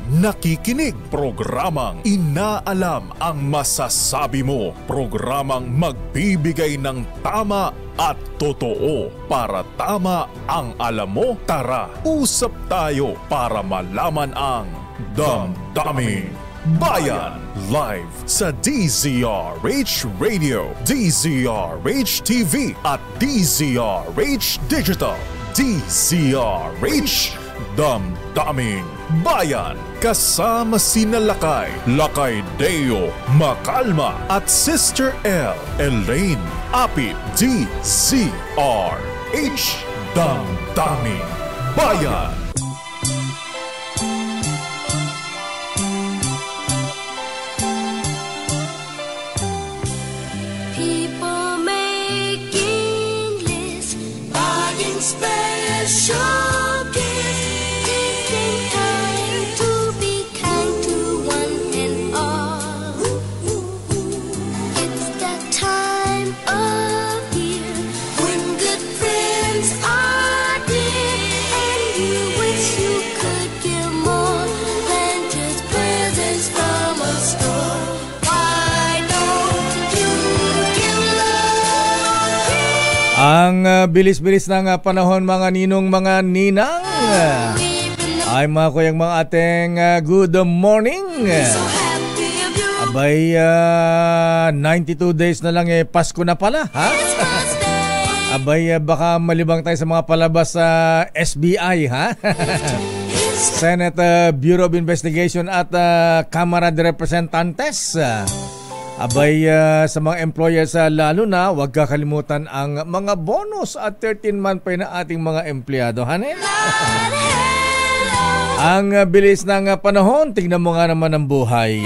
nakikinig. Programang inaalam ang masasabi mo. Programang magbibigay ng tama at totoo para tama ang alam mo. Tara, usap tayo para malaman ang Damdaming Bayan. Live sa DZRH Radio, DZRH TV at DZRH Digital. DZRH Damdaming Bayan. Kasama sina Lakay Deo Macalma at Sister L. Elaine Apit. DZRH Damdaming Bayan. Special gift, taking time to be kind to one and all. It's that time of year when good friends are dear, and you wish you could give more than just presents from a store. Why don't you give love? Ang bilis-bilis ng panahon, mga ninong, mga ninang, ay mga kuyang, mga ating good morning. Abay, 92 days na lang Pasko na pala, ha? Abay, baka malibang tayo sa mga palabas sa SBI, ha? Senate Bureau of Investigation at Kamara de Representantes. Abay, sa mga employers lalo na, huwag kakalimutan ang mga bonus at 13-month pay na ating mga empleyado. Hanin? Ang bilis ng panahon, tignan mo nga naman ang buhay.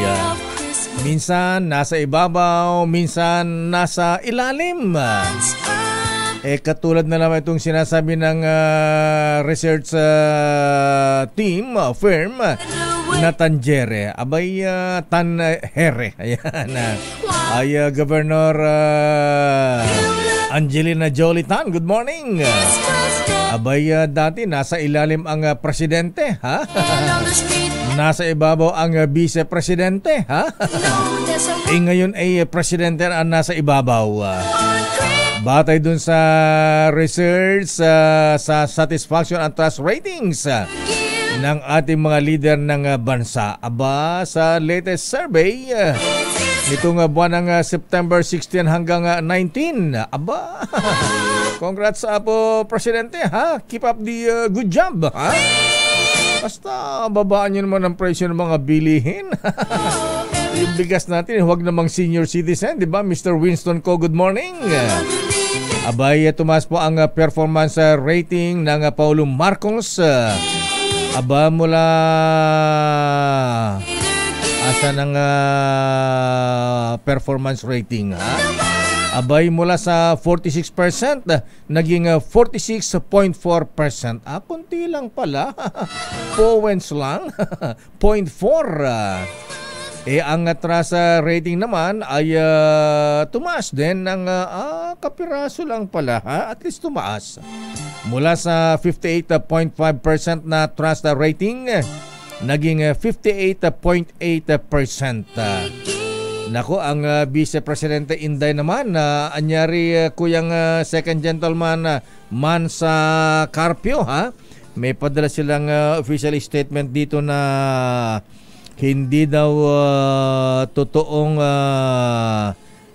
Minsan nasa ibabaw, minsan nasa ilalim. Katulad na naman itong sinasabi ng research team, firm, na Tanjere. Abay, Tanhere. Ayan. Ay, Governor Angelina Jolie Tan. Good morning. Abay, dati nasa ilalim ang presidente, ha? Nasa ibabaw ang vice-presidente, ha? Ngayon ay presidente ang nasa ibabaw. Batay dun sa research sa satisfaction and trust ratings ng ating mga leader ng bansa. Aba, sa latest survey nitong buwan ng September 16 hanggang 19. Aba, congrats po, Presidente, ha? Keep up the good job, ha? Basta babaan nyo naman ang presyo ng mga bilihin. Yung bigas natin, huwag namang senior citizen, di ba? Mr. Winston Ko, good morning. Abay, tumaas po ang performance rating ng Paulong Marcos. Aba, mula asan ang performance rating, ha? Abay, mula sa 46% naging 46.4%. Kunti lang pala. Points lang. 0.4. Ang trust rating naman ay tumaas din ng kapiraso lang pala, ha? At least tumaas. Mula sa 58.5% na trust rating, naging 58.8%. Nako, ang Vice Presidente Inday naman, anyari kuyang second gentleman Mansa Carpio, ha? May padala silang official statement dito na hindi daw totoong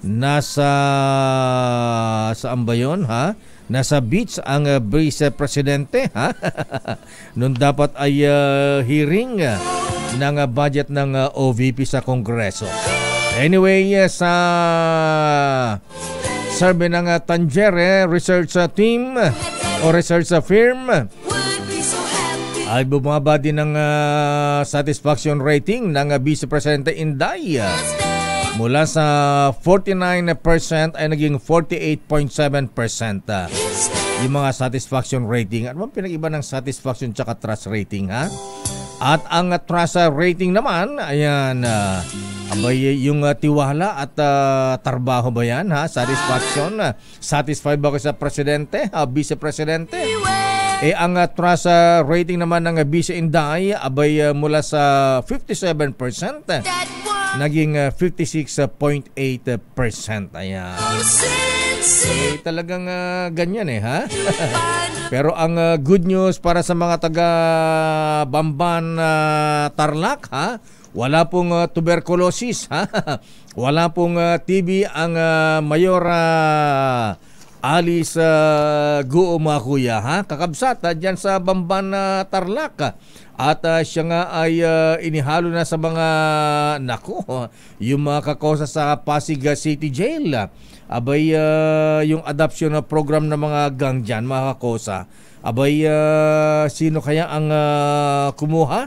nasa saan ba yun, ha? Nasa beach ang Vice Presidente, ha? Noon dapat ay hearing ng budget ng OVP sa Kongreso. Anyway, sa survey ng Tanjere research team o research firm, ay bumaba din ng satisfaction rating ng Vice Presidente Inday. Mula sa 49% ay naging 48.7%. Yung mga satisfaction rating. Ano bang pinag-iba ng satisfaction tsaka trust rating, ha? At ang trust rating naman, ayan, abay, yung tiwala at trabaho ba yan, ha? Satisfaction. Satisfied ba ko sa presidente, vice presidente? Ang trust rating naman ng Vice Inday abay mula sa 57%, naging 56.8%. Ayan. Talagang ganyan ha. Pero ang good news para sa mga taga Bamban, Tarlac ha, wala pong tuberculosis ha. Wala pong TB ang Mayor Alice Guo mga kuya ha. Kakabsat dyan sa Bamban, Tarlac. At siya nga ay inihalo na sa mga yung mga kakosa sa Pasig City Jail. Abay yung adoption na program ng mga gang dyan, mga kakosa. Abay sino kaya ang kumuha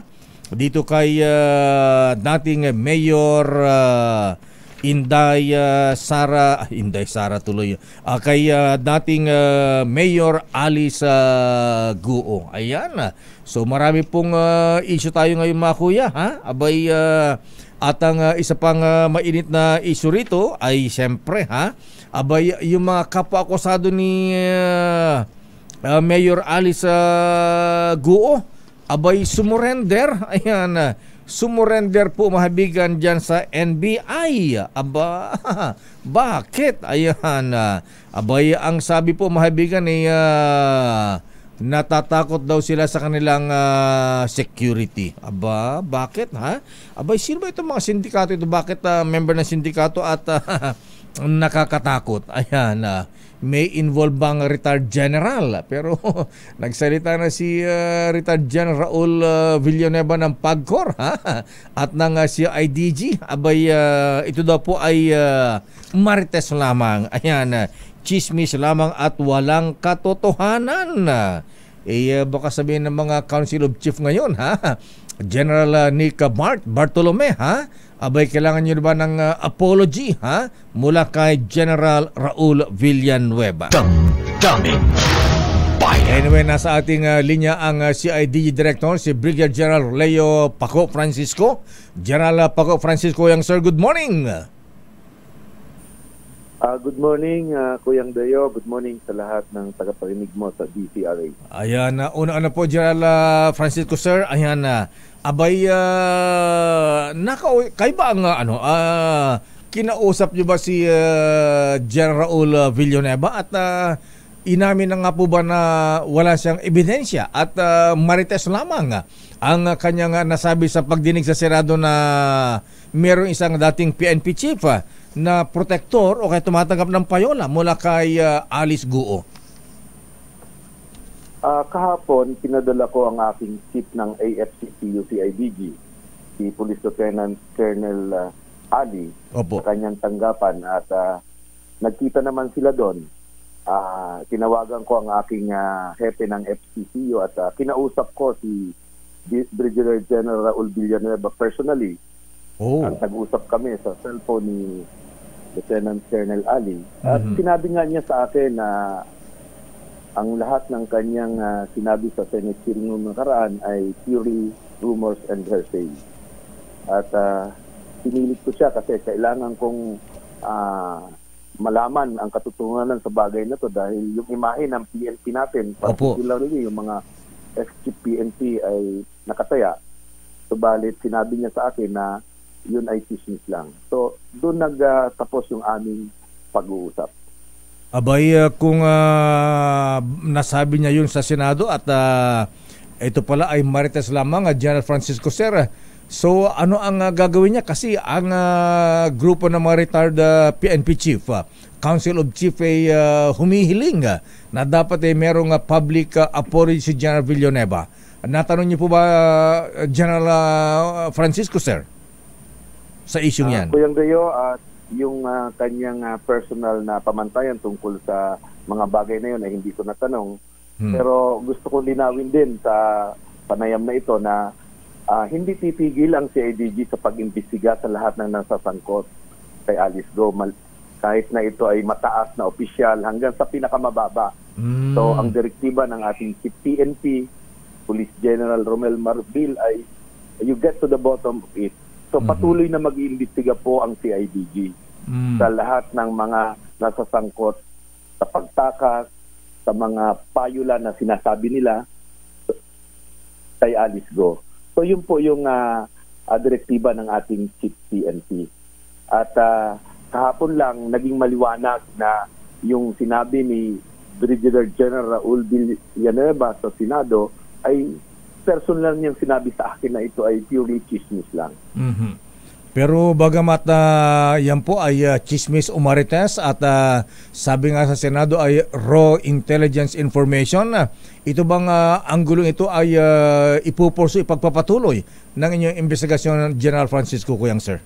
dito kay dating Mayor Inday Sara tuloy. Kay dating Mayor Alice Guo. Ayan. So marami pong issue tayo ngayon mga kuya ha. Abay at ang isa pang mainit na issue rito ay siyempre ha, abay yung mga kapwa-akusado ni Mayor Alice Guo abay sumurrender. Ayan, sumurrender po mahabigan dyan sa NBI. Aba, bakit? Ayan, abay ang sabi po mahabigan ay natatakot daw sila sa kanilang security. Aba, bakit ha? Abay, sino ba itong mga sindikato ito? Bakit member ng sindikato at nakakatakot? Ayan, may involve bang retired general? Pero nagsalita na si retired General Raul Villanueva ng PAGCOR ha? At ng CIDG. Abay, ito daw po ay marites lamang. Ayan, chismis lamang at walang katotohanan. Baka sabihin ng mga Council of Chief ngayon ha, General Nick Bartolome ha, abay kailangan nyo ba ng apology ha mula kay General Raul Villanueva. Anyway, nasa ating linya ang CIDG Director, si Brigadier General Leo Paco Francisco. General Paco Francisco, yang sir, good morning. Good morning, Kuyang Dayo. Good morning sa lahat ng tagaparinig mo sa DCRA. Ayan, una-una po, General Francisco, sir. Ayan, abay, kayo ba ang, kinausap nyo ba si General Raul Villanueva at inamin na nga po ba na wala siyang ebidensya at marites lamang ang kanyang nasabi sa pagdinig sa Senado na mayroong isang dating PNP chief na protector o kaya tumatanggap ng payola mula kay Alice Guo? Kahapon, pinadala ko ang aking chief ng AFCCU CIDG, si Police Lieutenant Colonel Ali, Opo. sa kanyang tanggapan at nagkita naman sila doon. Tinawagan ko ang aking hepe ng FCCU at kinausap ko si Brigadier General Raul Villanueva personally. At nag-usap kami sa cellphone ni Lieutenant Colonel Ali. At sinabi nga niya sa akin na ang lahat ng kanyang sinabi sa Senate hearing noong nakaraan ay purely rumors and hearsay. At pinilit ko siya kasi kailangan kong malaman ang katotohanan sa bagay na to dahil yung imahe ng PNP natin, particularly yung mga ex-chief PNP ay nakataya. Subalit sinabi niya sa akin na yun ay chismis lang. So, doon nagtapos yung aming pag-uusap. Abay, kung nasabi niya yun sa Senado at ito pala ay marites lamang, General Francisco, sir. So, ano ang gagawin niya? Kasi ang grupo ng mga retired PNP chief, Council of Chief ay humihiling na dapat ay merong public apology si General Villanueva. Natanong niyo po ba, General Francisco, sir, sa issue yan? Kuyang Dayo, yung kanyang personal na pamantayan tungkol sa mga bagay na yun ay hindi ko natanong. Pero gusto ko linawin din sa panayam na ito na hindi titigil ang CIDG sa pag-imbestiga sa lahat ng nasasangkot kay Alice Guo, kahit na ito ay mataas na opisyal hanggang sa pinakamababa. So ang direktiba ng ating Chief PNP, Police General Romel Marbil ay you get to the bottom of it. So patuloy na mag-iimbestiga po ang CIDG sa lahat ng mga nasasangkot sa pagtakas, sa mga payula na sinasabi nila kay Alice Go. So yun po yung direktiba ng ating Chief PNP. At kahapon lang naging maliwanag na yung sinabi ni Brigadier General Raul Villanueva sa Senado ay personal niyang sinabi sa akin na ito ay purely chismis lang. Pero bagamat yan po ay chismis o marites at sabi nga sa Senado ay raw intelligence information, ito bang anggulong ito ay ipupurso, ipagpapatuloy ng inyong investigasyon, General Francisco Cuyang, sir?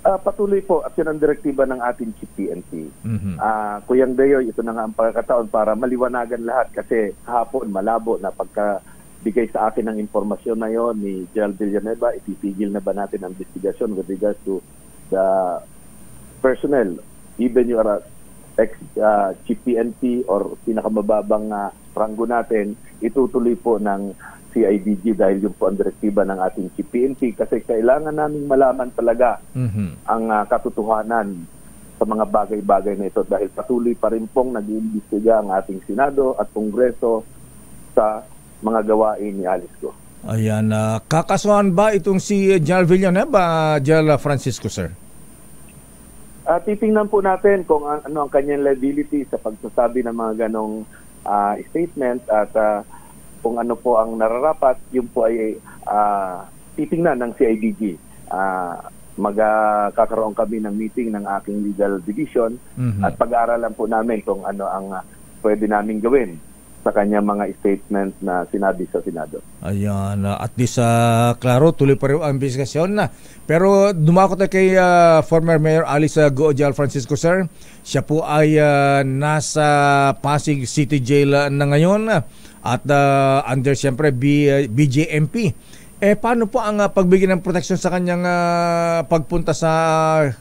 Patuloy po at yun ang direktiba ng ating Chief PNP. Kuyang Deyoy, ito na nga ang pagkakataon para maliwanagan lahat kasi hapon malabo na pagkabigay sa akin ng impormasyon na yon ni General Villanueva, ipitigil na ba natin ang investigation with regards to the personnel, even yung ex-Chief PNP or pinakamababang ranggo natin, itutuloy po ng CIDG dahil yun po ang direktiba ng ating Chief PNP kasi kailangan naming malaman talaga ang katotohanan sa mga bagay-bagay na ito dahil patuloy pa rin pong nag-iimbestiga ang ating Senado at Kongreso sa mga gawain ni Alice Go. Ayan, kakasuhan ba itong si General Villanueva, General Francisco, sir? Titingnan po natin kung ano ang kanyang liability sa pagsasabi ng mga ganong statement at kung ano po ang nararapat, yun po ay titingnan ng CIDG. Magkakaroon kami ng meeting ng aking legal division at pag-aaralan po namin kung ano ang pwede namin gawin sa kanyang mga statement na sinabi sa Senado. Ayan, at least klaro, tuloy pa rin ang investigasyon na. Pero dumako tayo kay former Mayor Alice Go, General Francisco, sir. Siya po ay nasa Pasig City Jail na ngayon at under siyempre BJMP. Paano po ang pagbigay ng proteksyon sa kanyang pagpunta sa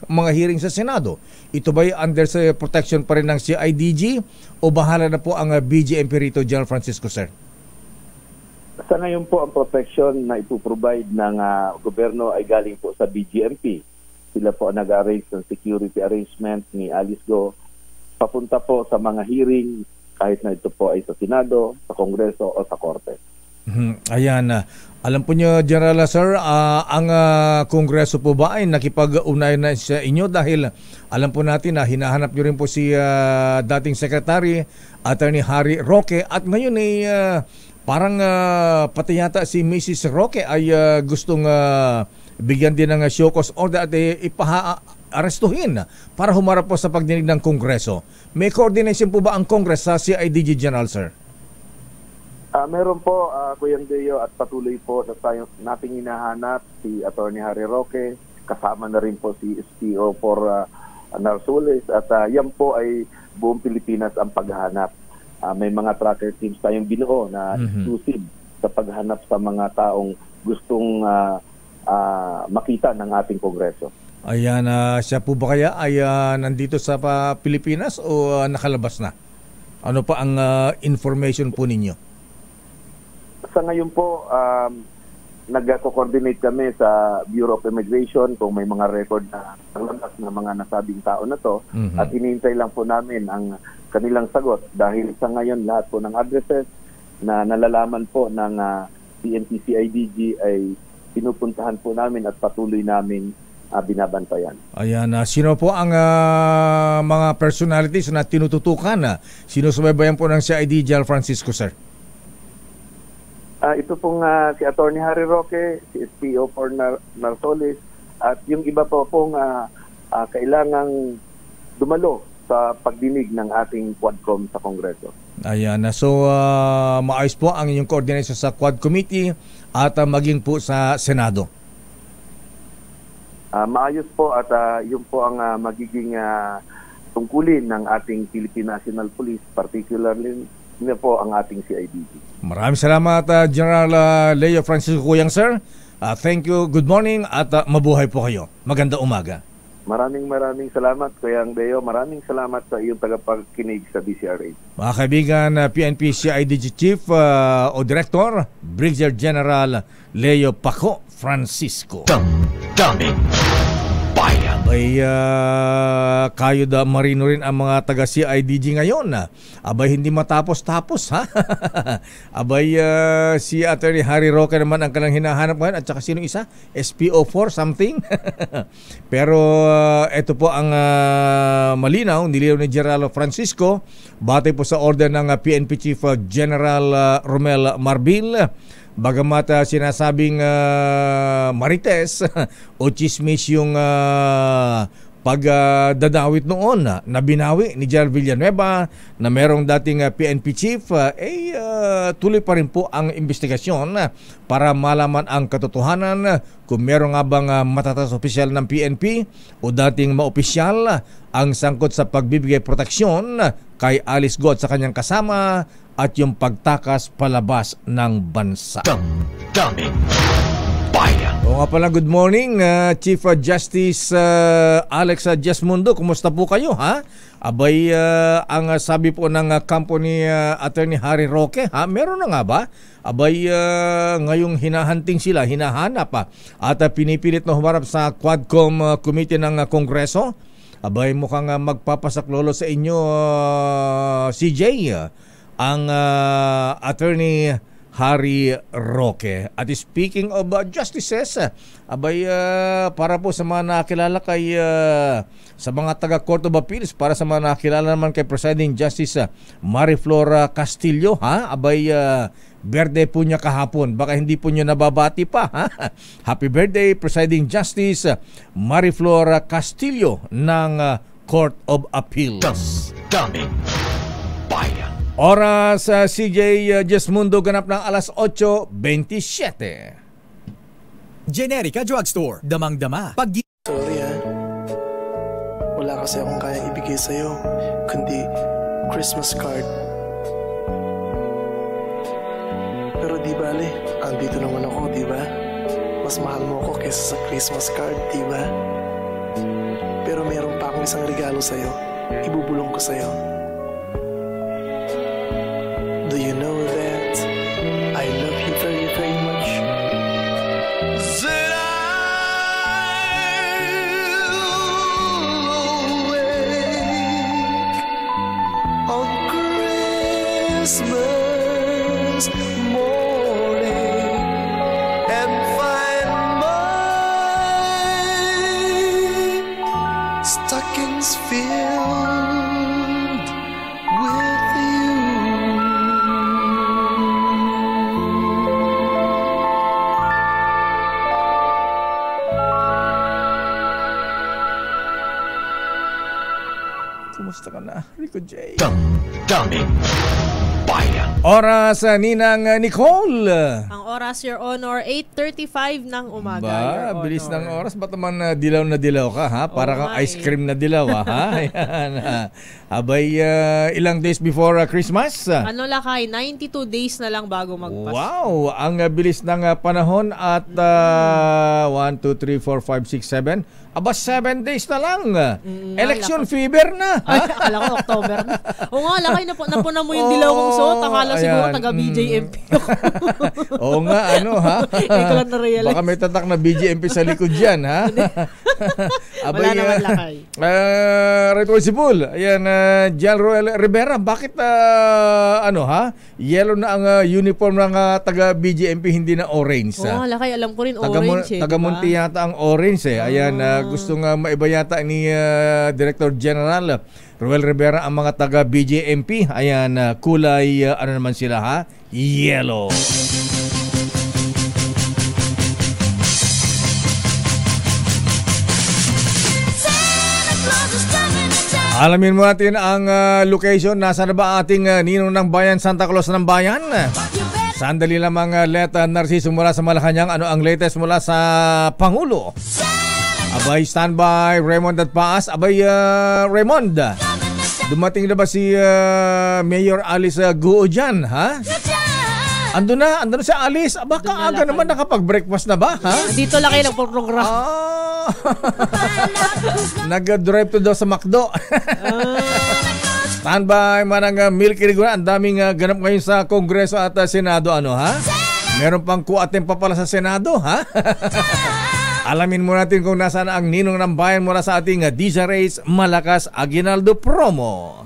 mga hearing sa Senado? Ito ba under sa protection pa rin ng CIDG o bahala na po ang BJMP rito, General Francisco, sir? Sa ngayon po ang protection na ipoprovide ng gobyerno ay galing po sa BJMP. Sila po nag-arrange ng security arrangement ni Alice Go papunta po sa mga hearing kahit na ito po ay sa Senado, sa Kongreso o sa Korte. Ayan, alam po niyo, General, sir, ang Kongreso po ba ay nakipag-unay na sa inyo dahil alam po natin na hinahanap niyo rin po si dating Secretary Attorney Harry Roque at ngayon ay parang pati yata si Mrs. Roque ay gustong bigyan din ng show cause order at arestuhin para humarap po sa pagdinig ng Kongreso. May coordination po ba ang Congress sa CIDG, General, sir? Meron po, Kuyang Deo, at patuloy po na nating hinahanap si Attorney Harry Roque, kasama na rin po si SPO for Narsoles at yan po ay buong Pilipinas ang paghahanap. May mga tracker teams tayong binuo na exclusive sa paghanap sa mga taong gustong makita ng ating Kongreso. Ayan, siya po ba kaya ay nandito sa Pilipinas o nakalabas na? Ano pa ang information po ninyo? Sa ngayon po, nag-coordinate kami sa Bureau of Immigration kung may mga record na naglabas ng mga nasabing tao na to at hinihintay lang po namin ang kanilang sagot dahil sa ngayon lahat po ng addresses na nalalaman po ng PNP-CIDG ay pinupuntahan po namin at patuloy namin binabantayan. Ayan, sino po ang mga personalities na tinututukan? Sinusubaybayan po ng CIDG, General Francisco, sir? Ito pong si Attorney Harry Roque, si SPO for Narsoles, at yung iba po pong kailangang dumalo sa pagdinig ng ating Quadcom sa Kongreso. Ayan, so maayos po ang inyong coordination sa Quad Committee at maging po sa Senado. Maayos po at yun po ang magiging tungkulin ng ating Philippine National Police, particularly na po ang ating CIDG. Maraming salamat, General Leo Francisco Cuyang, sir. Thank you, good morning at mabuhay po kayo. Maganda umaga. Maraming salamat, Kuyang Deo. Maraming salamat sa iyong tagapagkinig sa DCRH. Mga kaibigan, PNP CIDG Chief o Director, Brigadier General Leo Paco Francisco. Damdamin Bayan. Abay, kayo da marino rin ang mga taga CIDG ngayon. Abay, hindi matapos-tapos, ha? Abay, si Attorney Harry Roque naman ang kanilang hinahanap ngayon. At saka sino isa? SPO4 something? Pero ito po ang malinaw, niliw ni Geraldo Francisco, batay po sa order ng PNP Chief General Romel Marbil. Bagamat sinasabing marites o chismis yung pagdadawit noon na binawi ni General Villanueva na merong dating PNP chief, tuloy pa rin po ang investigasyon para malaman ang katotohanan kung merong nga bang matatas opisyal ng PNP o dating maopisyal ang sangkot sa pagbibigay proteksyon kay Alice Go at sa kanyang kasama at yung pagtakas palabas ng bansa. Damdamin Bayan. O nga pala, good morning, Chief Justice Alex Jasmundo. Kumusta po kayo, ha? Abay, ang sabi po ng kampo ni Attorney Harry Roque, ha? Meron na nga ba? Abay, ngayong hinahanting sila, hinahanap pa, at pinipilit na humarap sa Quadcom Committee ng Kongreso. Abay, mukhang magpapasaklolo sa inyo, CJ, ang Attorney Harry Roque. At speaking of justices, abay, para po sa mga nakilala kay sa mga taga Court of Appeals, para sa mga nakilala naman kay Presiding Justice Mariflor Castillo, ha? Abay, birthday po niya kahapon. Baka hindi po niyo nababati pa, ha? Happy birthday, Presiding Justice Mariflor Castillo ng Court of Appeals. Damdamin Bayan. Oras CJ Jasmundo, ganap ng alas 8:27. Generica Drugstore. Damang-dama. Sorry wala kasi akong kayang ibigay sa'yo, kundi Christmas card. Pero di bale, andito naman ako, di ba? Mas mahal mo ako kaysa sa Christmas card, di ba? Pero meron pa akong isang regalo sa'yo. Ibubulong ko sa'yo. Do you know that I love you very, very much? That I'll awake on Christmas morning and find my stockings filled with you. Kumusta ka na, Rico J? Damdamin Bayan. Oras Ninang Nicole. Ang oras, Your Honor, 8:35 ng umaga. Ba, bilis ng oras. Ba't naman dilaw na dilaw ka, ha? Para kang ice cream na dilaw, ha? Ayan, abay, ilang days before Christmas? Ano lakay, 92 days na lang bago magpas. Wow! Ang bilis ng panahon at 1, 2, 3, 4, 5, 6, 7. Aba, 7 days na lang. Election fever na. Ay, akala ko October na. O nga, lakay, napuna mo yung dilaw kong suot. Akala siguro taga-BJMP ako. Oo nga, ano, ha? Hindi ko lang na-realize. Baka may tatak na BJMP sa likod dyan, ha? Abay, wala naman lakay. Right away si Bull. Ayan, Jan Roel Rivera, bakit, yellow na ang uniform ng taga-BJMP, hindi na orange? Oo nga, lakay, alam ko rin orange Taga-Munti yata ang orange, eh. Ayan, gusto nga maiba yata ni Director General Roel Rivera ang mga taga-BJMP. Ayan, kulay, ano naman sila, ha? Yellow. Alamin mo natin ang location. Nasaan na ba ating ninong ng bayan, Santa Claus ng bayan? Sandali lamang, Narciso mula sa Malacanang. Ano ang latest mula sa Pangulo? Abay, standby, Raymond at Paas. Abay, Raymond, dumating na ba si Mayor Alice Guo dyan, ha? Andun na si Alice. Baka aga naman nakapag-breakfast na ba, ha? Dito lang kayo nagpo-program. Nag-drive to daw sa McDo. Standby, manang Milky Riguna. Ang daming ganap ngayon sa Kongreso at Senado, ano, ha? Meron pang kuatin pa pala sa Senado, ha? Alamin mo natin kung nasaan ang ninong ng bayan mula sa ating DZRH Malakas Aguinaldo promo.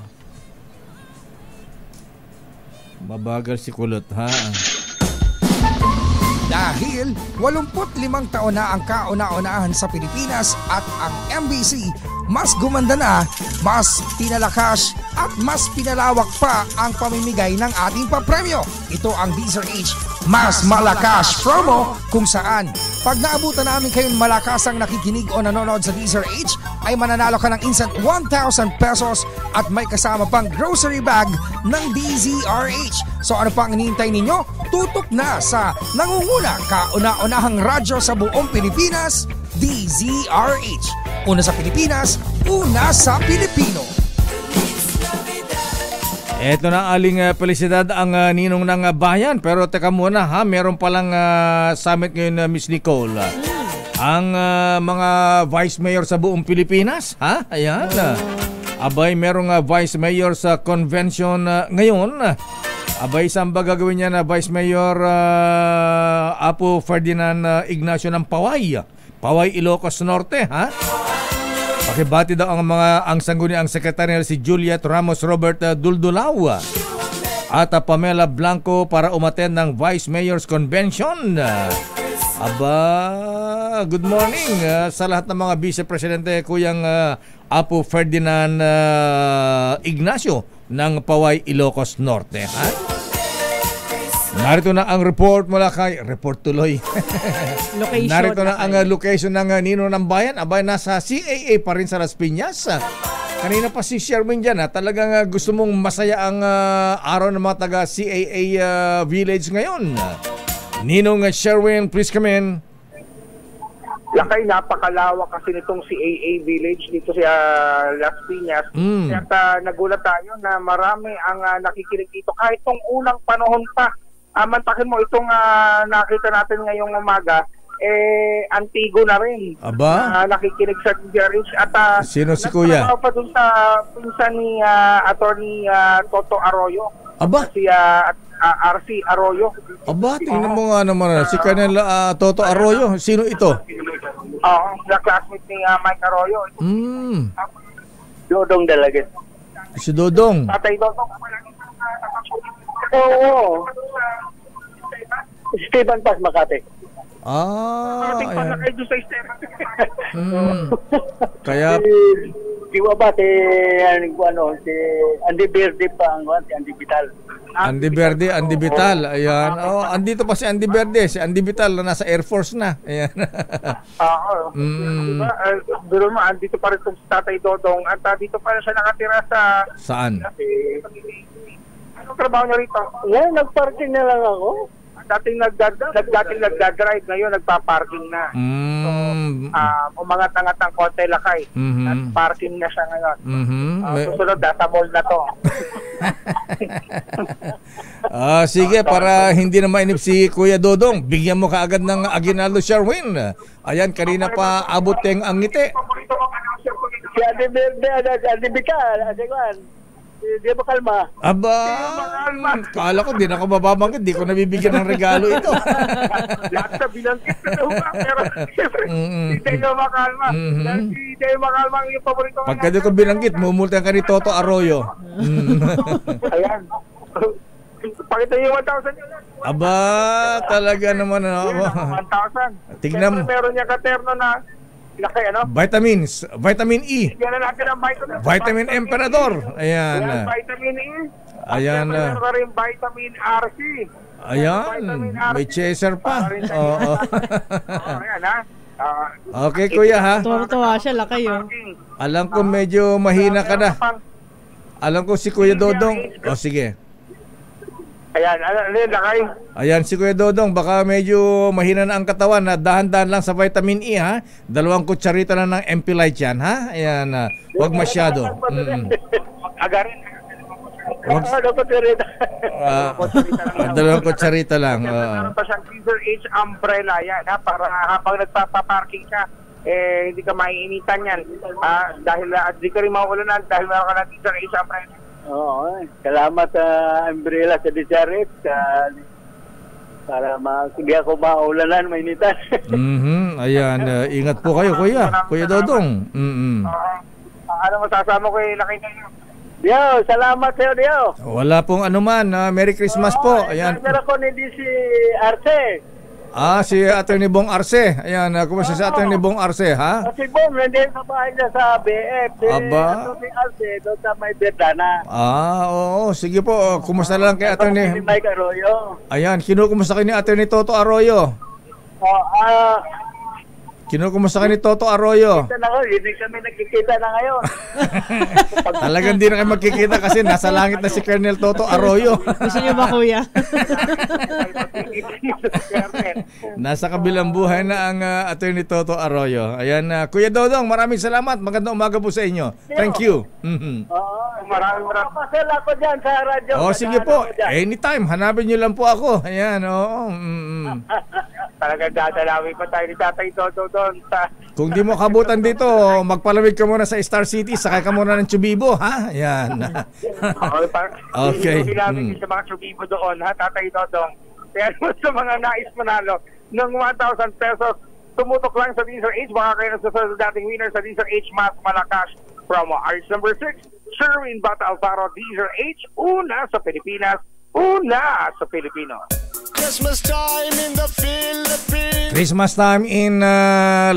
Mabagal si Kulot, ha? Dahil 85 taon na ang kauna-unahan sa Pilipinas at ang MBC mas gumanda na, mas pinalakas at mas pinalawak pa ang pamimigay ng ating papremyo. Ito ang DZRH Mas Malakas promo kung saan pag naabutan namin kayong malakasang nakikinig o nanonood sa DZRH ay mananalo ka ng instant 1,000 pesos at may kasama pang grocery bag ng DZRH. So ano pang hinihintay ninyo? Tutok na sa nangunguna kauna-unahang radyo sa buong Pilipinas, DZRH. Una sa Pilipinas, una sa Pilipino. Ito na aling felicidad ang ninong ng bayan. Pero teka muna ha, meron palang summit ngayon, Miss Nicole. Ang mga vice mayor sa buong Pilipinas, ha? Ayan. Abay, merong vice mayor sa convention ngayon. Abay, saan ba gagawin niya na Vice Mayor Apo Ferdinand Ignacio ng Paway, Ilocos Norte, ha? Pakibati daw ang sangguniang sekretary si Juliet Ramos Robert Duldulao at Pamela Blanco para umattend ng Vice Mayor's Convention. Aba, good morning sa lahat ng mga vice-presidente, Kuyang Apo Ferdinand Ignacio ng Paway, Ilocos Norte, ha? Narito na ang report mula kay Location. Narito na ang location ng Nino ng Bayan. Abay, nasa CAA pa rin sa Las Piñas. Kanina pa si Sherwin dyan. Talagang gusto mong masaya ang araw ng mga taga CAA Village ngayon. Ninong Sherwin, please come in. Lakay, napakalawak kasi nitong CAA Village dito sa Las Piñas. At nagulat tayo na marami ang nakikinig dito. Kahit tong unang panahon pa, mantakin mo itong nakita natin ngayong umaga, antigo na rin. Aba? Nakikinig sa DZRH. At sino si Kuya? nagtrabaho pa dun sa pinsan ni Attorney Toto Arroyo. Aba? Si RC Arroyo. Aba, tingnan mo nga naman. Si Kanel Toto Arroyo. Sino ito? Oo, the classmate ni Mike Arroyo. Dodong Delegate. Si Dodong. Tatay Dodong. Oo. Esteban Paz, Makati. Ating palakay doon sa Esteban. Kaya... Si Wabate, si Andy Verde pa ang si Andy Vital. Andy Verde, Andy Vital. Ayan. Oh, andito pa si Andy Verde. Si Andy Vital na nasa Air Force na. Ayan. Oo. Pero andito pa rin si Tatay Dodong. At dito pa rin siya nakatira sa... Saan? Anong trabaho niya rito? Ngayon, nag-parking na lang ako. Dating nagdadrive, ngayon nagpa-parking na. So, umangat-angat ang konti lakay. At parking na siya ngayon. Susunod, nasa mall na to. Sige, para hindi na mainip si Kuya Dodong, bigyan mo kaagad ng Aguinaldo Sherwin. Ayan, kanina pa aboteng ang ngiti. Si Adi Verde, Adi Vital, Adi Juan. Di ba kalma? Aba, kala ko di na ako mababanggit, di ko nabibigyan ng regalo ito. Lahat na binanggit na daw ba? Pero siyempre, hindi tayo makalma. Hindi tayo makalma ang iyong paborito. Pagka di ko binanggit, mumultan ka ni Toto Arroyo. Ayan. Pakita niyo 1,000 yun. Aba, talaga naman. 1,000. Tignan mo. Meron niya katerno na vitamins, vitamin E. Yan na natin ang vitamin. Vitamin Emperador. Ayan. Vitamin E. Ayan. Meron rin vitamin RC. Ayan. May chaser pa. Oo. Ayan ha. Okay, Kuya ha. Tuwa siya, lakay yun. Alam ko medyo mahina ka na. Alam ko si Kuya Dodong. O sige. Ayan, lakay. Ayan, si Kuya Dodong, baka medyo mahina na ang katawan. Dahan-dahan lang sa vitamin E, ha? 2 kutsarita na ng MP Light yan, ha? Ayan, huwag masyado. Agarin. Huwag 2 kutsarita lang. Meron pa siyang DZRH umbrella yan, ha? Para habang nagpapaparking ka, hindi ka maiinitan yan. Dahil hindi ka rin maulanan dahil meron ka ng DZRH umbrella. Oo, salamat sa umbrella sa DZRH. Para sige ako maulanan, mainitan. Ayan, ingat po kayo, Kuya. Kuya Dodong. Ano masasama ko yung nakita niyo? Dio, salamat sa'yo, Dio. Wala pong anuman. Merry Christmas po. Ayan. Nagdara ko ni DC Arce. Si Atty. Bong Arce. Ayan, kumusta si Atty. Bong Arce, ha? Si Bong, nandiyan sa bahay niya sa BF. Aba. Si Arce, doon sa may Berdana. Oo. Sige po. Kumusta lang kay Atty. Mike Arroyo. Ayan, kinukumusta kayo ni Atty. Toto Arroyo? Kinukumusta kayo ni Toto Arroyo? Kita na ko, hindi kami nagkikita na ngayon. Talagang di na kayo magkikita kasi nasa langit na si Colonel Toto Arroyo. Gusto niyo ba, Kuya? Nasa kabilang buhay na ang Atty. Toto Arroyo. Ayan, Kuya Dodong, maraming salamat. Magandang umaga po sa inyo. Thank you. Maraming pasal ako dyan sa radyo. Sige po. Anytime. Hanapin niyo lang po ako. Ayan, Talagang dadalawin pa tayo ni Tatay Toto doon sa... Kung di mo kabutan dito, magpalamig ka muna sa Star City, sakay ka muna ng Chubibo, ha? Ayan. Okay. Hindi namin sa mga Chubibo doon, ha, Tatay Dodong. Kaya sa mga nais manalo ng 1,000 pesos, tumutok lang sa Diesel H. Baka kayo nasa dating winner sa Diesel H Mas Malakas from RH number 6, Sherwin Bata Alvaro, Diesel H. Una sa Pilipinas, una sa Pilipino. Christmas time in the Philippines. Christmas time in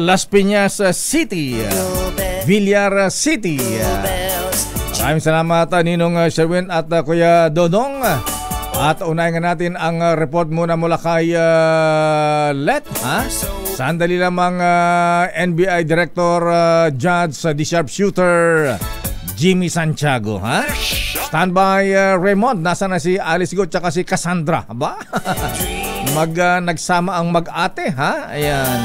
Las Piñas City, Villar City. Maraming salamat Ninong Sherwin at Kuya Dodong. At unahin natin ang report muna mula kay Let. Sandali lamang NBI Director Judge the Sharpshooter Jimmy Santiago, ha? Standby Raymond, nasa na si Alice Go tsaka si Cassandra, ba? Nagsama ang mag-ate, ha? Ayan.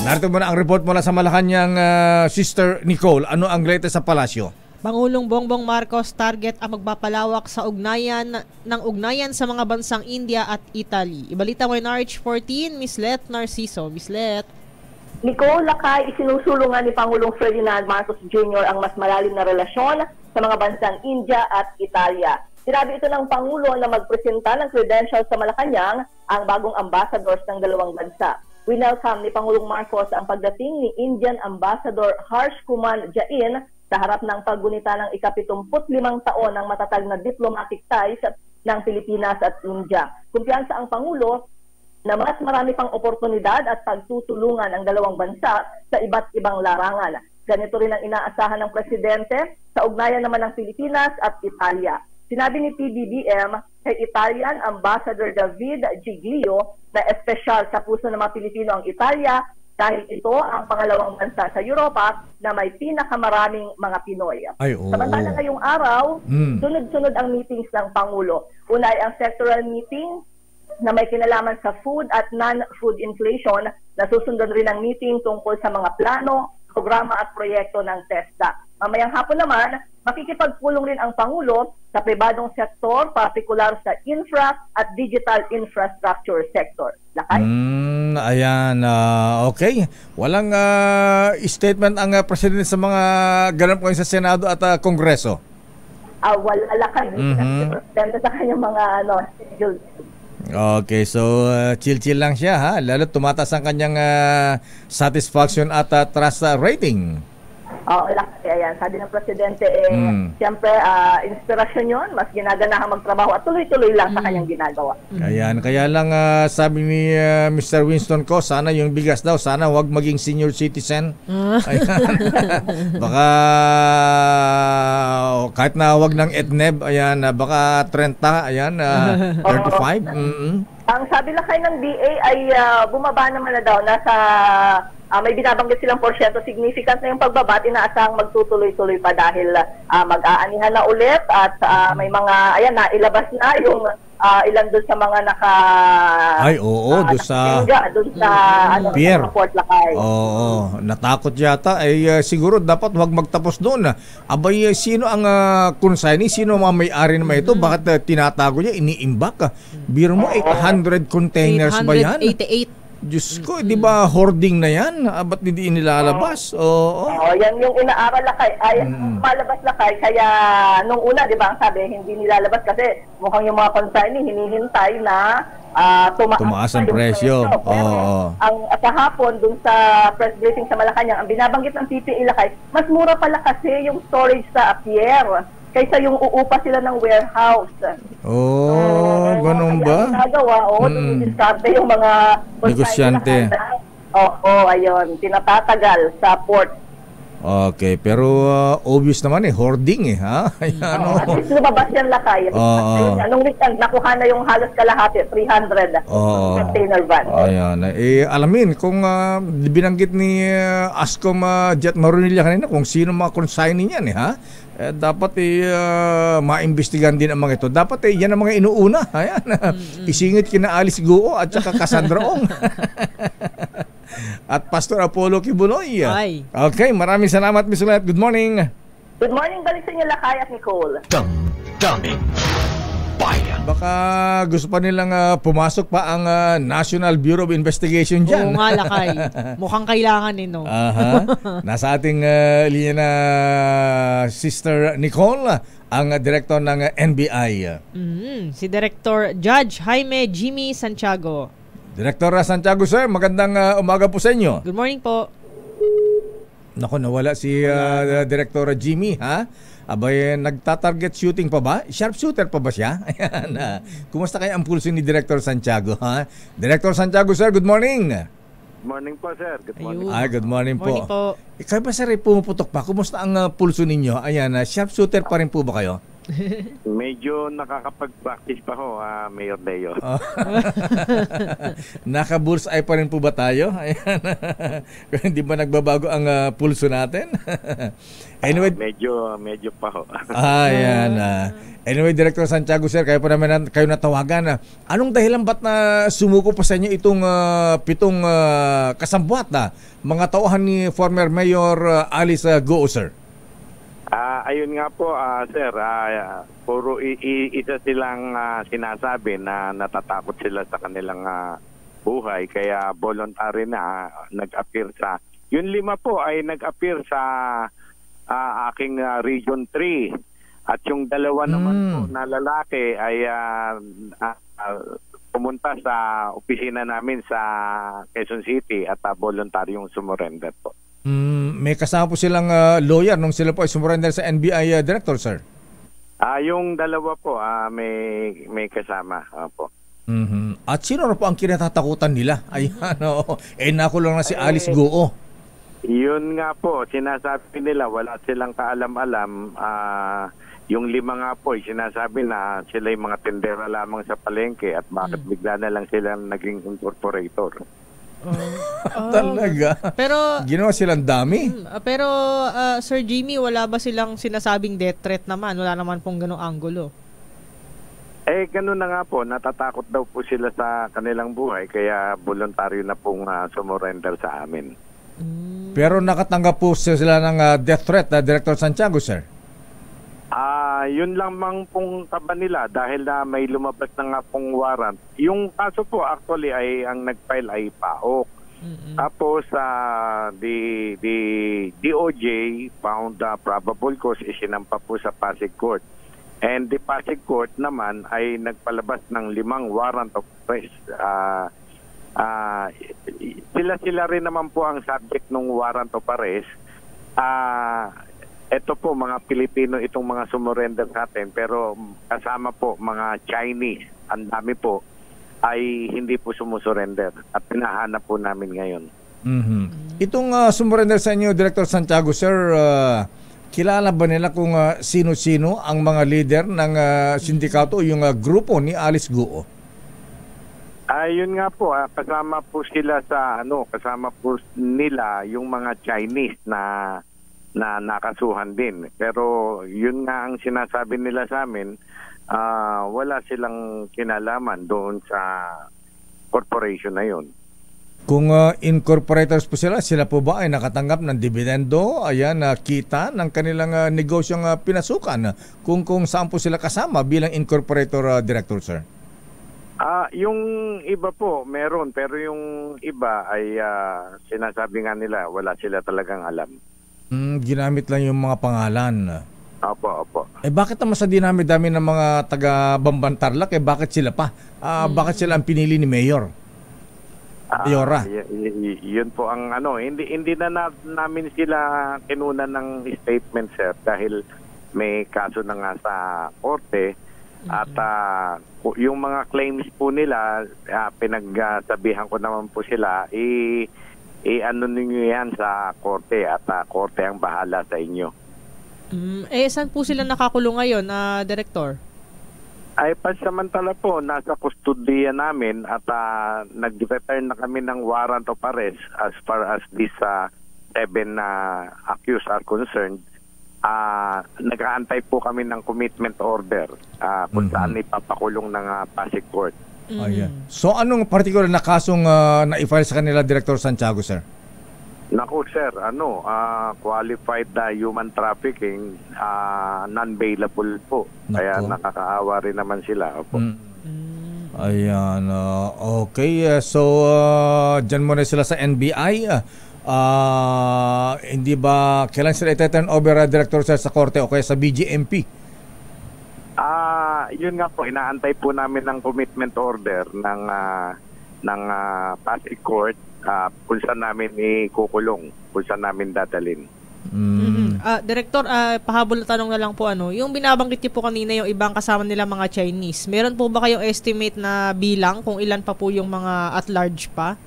Narito muna ang report mula sa Malacanang, Sister Nicole. Ano ang latest sa palasyo? Pangulong Bongbong Marcos target ang magpapalawak sa ugnayan sa mga bansang India at Italy. Ibalita mo yung RH14, Miss Let Narciso. Miss Let. Nicole, lakay isinusulungan ni Pangulong Ferdinand Marcos Jr. ang mas malalim na relasyon sa mga bansang India at Italia. Sinabi ito ng Pangulo na magpresenta ng credentials sa Malacanang ang bagong ambassadors ng dalawang bansa. Winelcome ni Pangulong Marcos ang pagdating ni Indian Ambassador Harsh Kumar Jain sa harap ng paggunita ng ika-75 taon ng matatag na diplomatic ties ng Pilipinas at India. Kumpiyansa ang Pangulo na mas marami pang oportunidad at pagtutulungan ang dalawang bansa sa iba't ibang larangan. Ganito rin ang inaasahan ng Presidente sa ugnayan naman ng Pilipinas at Italia. Sinabi ni PBBM kay Italian Ambassador David Giglio na espesyal sa puso ng mga Pilipino ang Italia dahil ito ang pangalawang bansa sa Europa na may pinakamaraming mga Pinoy. Samantala ngayong araw, sunod-sunod ang meetings ng Pangulo. Una ay ang sectoral meeting na may kinalaman sa food at non-food inflation, na susundan rin ang meeting tungkol sa mga plano, programa at proyekto ng TESDA. Mamayang hapon naman, makikipagpulong rin ang Pangulo sa pribadong sektor, partikular sa infra at digital infrastructure sector. Lakay? Ayan, okay. Walang statement ang Presidente sa mga ganap ko sa Senado at Kongreso? Wala, lakay. Presidente sa kanyang mga schedule. Okay, so chill-chill lang siya, ha? Lalo tumataas ang kanyang satisfaction at trust rating. Ayan, sabi ng Presidente, siyempre, inspirasyon yun, mas ginaganahan magtrabaho at tuloy-tuloy lang sa kanyang ginagawa. Ayan, kaya lang sabi ni Mr. Winston ko, sana yung bigas daw, sana wag maging senior citizen. Ayan. Baka kahit na wag ng ETNEB, ayan, baka 30, ayan, 35. Ang sabi na kayo ng DA ay bumaba naman na daw, nasa may binabanggit silang porsyento, significant na yung pagbaba, inaasahang magtutuloy-tuloy pa dahil mag-aanihan na ulit at may mga, ayan, nailabas na yung ilan doon sa mga doon sa pier. Port Lakay. Natakot yata. Siguro dapat wag magtapos doon. Abay, sino ang consignee? Sino ang may-ari naman ito? Bakit tinatago niya? Iniimbak? Biro mo, 800 containers ba yan? 888. Diyos ko, di ba hoarding na yan? Ba't hindi inilalabas? Yan yung inaaral Lakay. Malabas Lakay. Kaya nung una, di ba, ang sabi, hindi nilalabas kasi mukhang yung mga consignee hinihintay na tumaas ang presyo. Oo. Ang kahapon dun sa press briefing sa Malacanang, ang binabanggit ng PPA Lakay, mas mura pala kasi yung storage sa Apier kaysa yung uupa sila ng warehouse. Ganun ba? Dinidiskarte yung mga negosyante. Ayun, tinatatagal sa port. Okay, pero obvious naman hoarding ha? At least lumabas yan, Lakay. Nung weekend, nakuha na yung halos kalahati, 300 container van. Ayan. Alamin, kung binanggit ni Ascom Jet Marunilla kanina kung sino mga consignee niyan ha? Dapat maimbestigahan din ang mga ito. Dapat yan ang mga inuuna. Ayan. Isingit kina Alice Guo at saka Cassandra Ong. At Pastor Apollo Kibuloy. Okay, maraming salamat, Miss Ulet. Good morning. Good morning, balik sa inyo, Lakay at Nicole. Damdamin Bayan. Baka gusto pa nilang pumasok pa ang National Bureau of Investigation dyan. Oo nga, Lakay. Mukhang kailangan no? Nasa ating linya na Sister Nicole, ang director ng NBI. Si Director Judge Jaime Jimmy Santiago. Director Santiago, sir, magandang umaga po sa inyo. Good morning po. Naku, nawala si Director Jimmy, ha? Abay, nagtatarget shooting pa ba? Sharpshooter pa ba siya? Ayan, kumusta kaya ang pulso ni Director Santiago, ha? Director Santiago, sir, good morning. Good morning po, sir. Good morning. Good morning po. Morning po. Kayo ba, sir, pumuputok pa? Kumusta ang pulso ninyo? Ayan, sharpshooter pa rin po ba kayo? Medyo nakakapag-practice pa ho, Mayor Leo. Naka-bullseye pa rin po ba tayo? Ayan. Hindi ba nagbabago ang pulso natin? Anyway, medyo pa ho. Ayan. Anyway, Director Santiago, sir, kayo natawagan. Anong dahilan ba't na sumuko pa sa inyo itong 7 kasambwat na mga tauhan ni former Mayor Alice Guo, sir? Ayun nga po, sir, puro isa silang sinasabi na natatakot sila sa kanilang buhay, kaya voluntary na nag-appear sa... Yung 5 po ay nag-appear sa aking Region 3. At yung 2 naman po na lalaki ay pumunta sa opisina namin sa Quezon City at voluntaryong sumurrender po. May kasama po silang lawyer nung sila po ay sumurrender sa NBI director, sir? Yung 2 po, may kasama po. At sino na po ang kinatatakutan nila? Ayan, nakulong na si Alice Guo. Yun nga po, sinasabi nila wala silang kaalam-alam. Yung 5 nga po, sinasabi na sila yung mga tendera lamang sa palengke at bakit bigla na lang sila naging incorporator. Talaga? Pero ginawa silang dami? Pero Sir Jimmy, wala ba silang sinasabing death threat naman? Wala naman pong ganong anggulo. Ganun na nga po, natatakot daw po sila sa kanilang buhay kaya voluntaryo na pong sumurrender sa amin. Pero nakatanggap po sila ng death threat, Director Santiago, sir? Yun lamang pong taba nila dahil na may lumabas na nga pong warrant. Yung kaso po actually ay ang nag-file ay PAOK. Tapos the DOJ found probable cause isinampa po sa Pasig Court. And the Pasig Court naman ay nagpalabas ng 5 warrant of arrest. Sila rin naman po ang subject ng warrant of arrest. Ito po mga Pilipino itong mga sumurrender natin pero kasama po mga Chinese, ang dami po ay hindi po sumusurrender at pinahanap po namin ngayon. Itong sumurrender sa inyo, Director Santiago, sir, kilala ba nila kung sino-sino ang mga leader ng sindikato, yung grupo ni Alice Guo? Ayun nga po, kasama po sila sa kasama po nila yung mga Chinese na nakasuhan din. Pero yun nga ang sinasabi nila sa amin, wala silang kinalaman doon sa corporation na yun. Kung incorporators po sila po ba ay nakatanggap ng dividendo, kita ng kanilang negosyong pinasukan? Kung saan po sila kasama bilang incorporator, Director, sir? Yung iba po meron, pero yung iba ay sinasabi nga nila wala sila talagang alam. Ginamit lang yung mga pangalan. Opo. Bakit naman sa dinami-dami ng mga taga Bamban Tarlac, bakit sila pa? Bakit sila ang pinili ni Mayor? Yora. Yun po ang hindi na namin sila kinunan ng statement, sir, dahil may kaso na nga sa korte. At yung mga claims po nila, pinagsabihan ko naman po sila, ano ninyo yan sa korte at korte ang bahala sa inyo. Saan po sila nakakulong ngayon, Director? Ay pansamantala po, nasa kustodiya namin at nag-return na kami ng warrant of arrest as far as these 7 accused are concerned. Nag-aantay po kami ng commitment order kung saan ipapakulong ng Pasig Court. So anong particular na kasong na-file sa kanila, Director Santiago, sir? Naku, sir, qualified human trafficking, non-bailable po. Kaya nakakaawa rin naman sila. Opo. Ayan, okay. So, dyan muna sila sa NBI. Hindi ba, kailan sila ita-turn over, Director, sir, sa korte o kaya sa BGMP? Yun nga po, inaantay po namin ng commitment order ng Pasig Court. Kung saan namin ikukulong, kung saan namin dadalhin. Director, pahabol na tanong na lang po, yung binabanggit niyo po kanina, yung ibang kasama nila mga Chinese, meron po ba kayong estimate na bilang kung ilan pa po yung mga at large pa?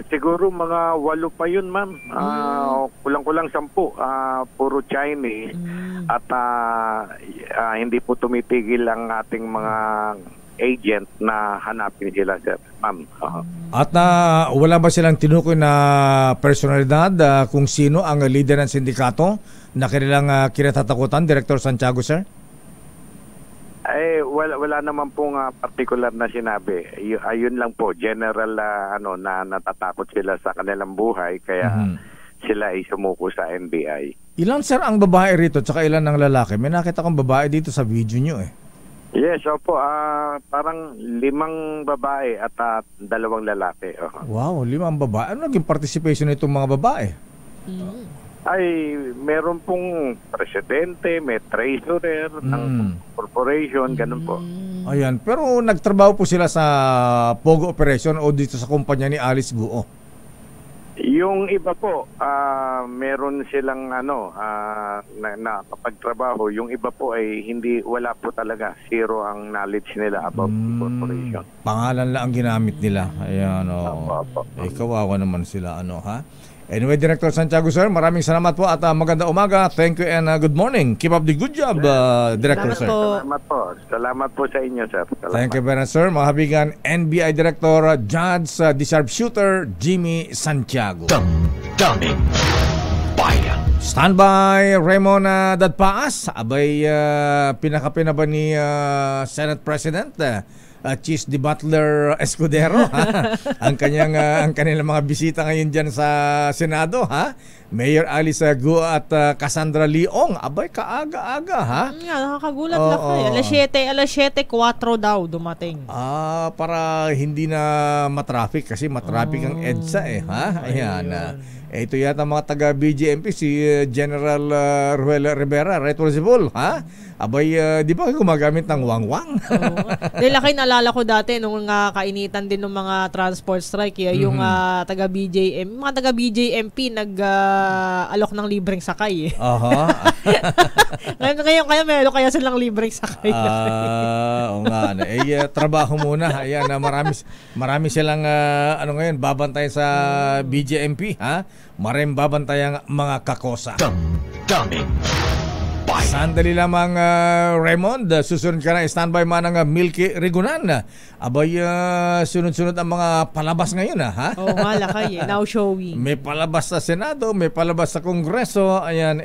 Siguro mga 8 pa yun, ma'am. Kulang-kulang 10. Puro Chinese. At hindi po tumitigil ang ating mga agent na hanapin sila, sir, ma'am. At wala ba silang tinukoy na personalidad kung sino ang leader ng sindikato na kanilang kinatatakutan, Director Santiago, sir? Wala naman pong particular na sinabi. Ayun lang po, general na natatakot sila sa kanilang buhay kaya sila ay sumuko sa NBI. Ilan, sir, ang babae rito at ilan ang lalaki? May nakita kong babae dito sa video nyo Yes, opo. Parang 5 babae at 2 lalaki. Wow, 5 babae. Ano naging participation nitong mga babae? Ay, meron pong presidente, may treasurer ng corporation, ganun po. Ayan, pero nagtrabaho po sila sa Pogo Operation o dito sa kumpanya ni Alice Guo? Yung iba po, meron silang nakapagtrabaho. Yung iba po ay wala po talaga. Zero ang knowledge nila about the corporation. Pangalan lang ang ginamit nila. Ayan, kawawa naman sila, ha? Anyway, Director Santiago, sir, maraming salamat po at maganda umaga. Thank you and good morning. Keep up the good job, Director, sir. Salamat po. Salamat po sa inyo, sir. Salamat. Thank you very much, sir. Mga kabigan, NBI Director, Judge, the Sharpshooter, Jimmy Santiago. Damdamin Bayan. Standby, Raymond Dadpaas. Abay, pinakapin na ba ni Senate President Cheese de Butler Escudero ang kanilang mga bisita ngayon dyan sa Senado, Mayor Alice Guo at Cassandra Leong. Abay, kaaga-aga, nakakagulat na kayo. Alas 7:04 daw dumating. Para hindi na matraffic kasi matraffic ang EDSA Ayan. Ito yata mga taga BGMP, si General Ruel Rivera, right possible, Abay, di ba gumagamit ng wangwang? Dahil laki naalala ko dati nung kainitan din ng mga transport strike, yung taga BJMP nag-alok ng libreng sakay. Ngayon kaya meron kaya silang libreng sakay. Oo nga. Trabaho muna. Ayan, marami silang ngayon babantayan sa BJMP, Maraming babantayang mga kakosa. Damdamin. Sandali lamang, Raymond. Susunod ka na. Standby man ang Milky Rigunan. Abay, sunod-sunod ang mga palabas ngayon, Oo, malakay. Now showing. May palabas sa Senado, may palabas sa Kongreso. Ayan,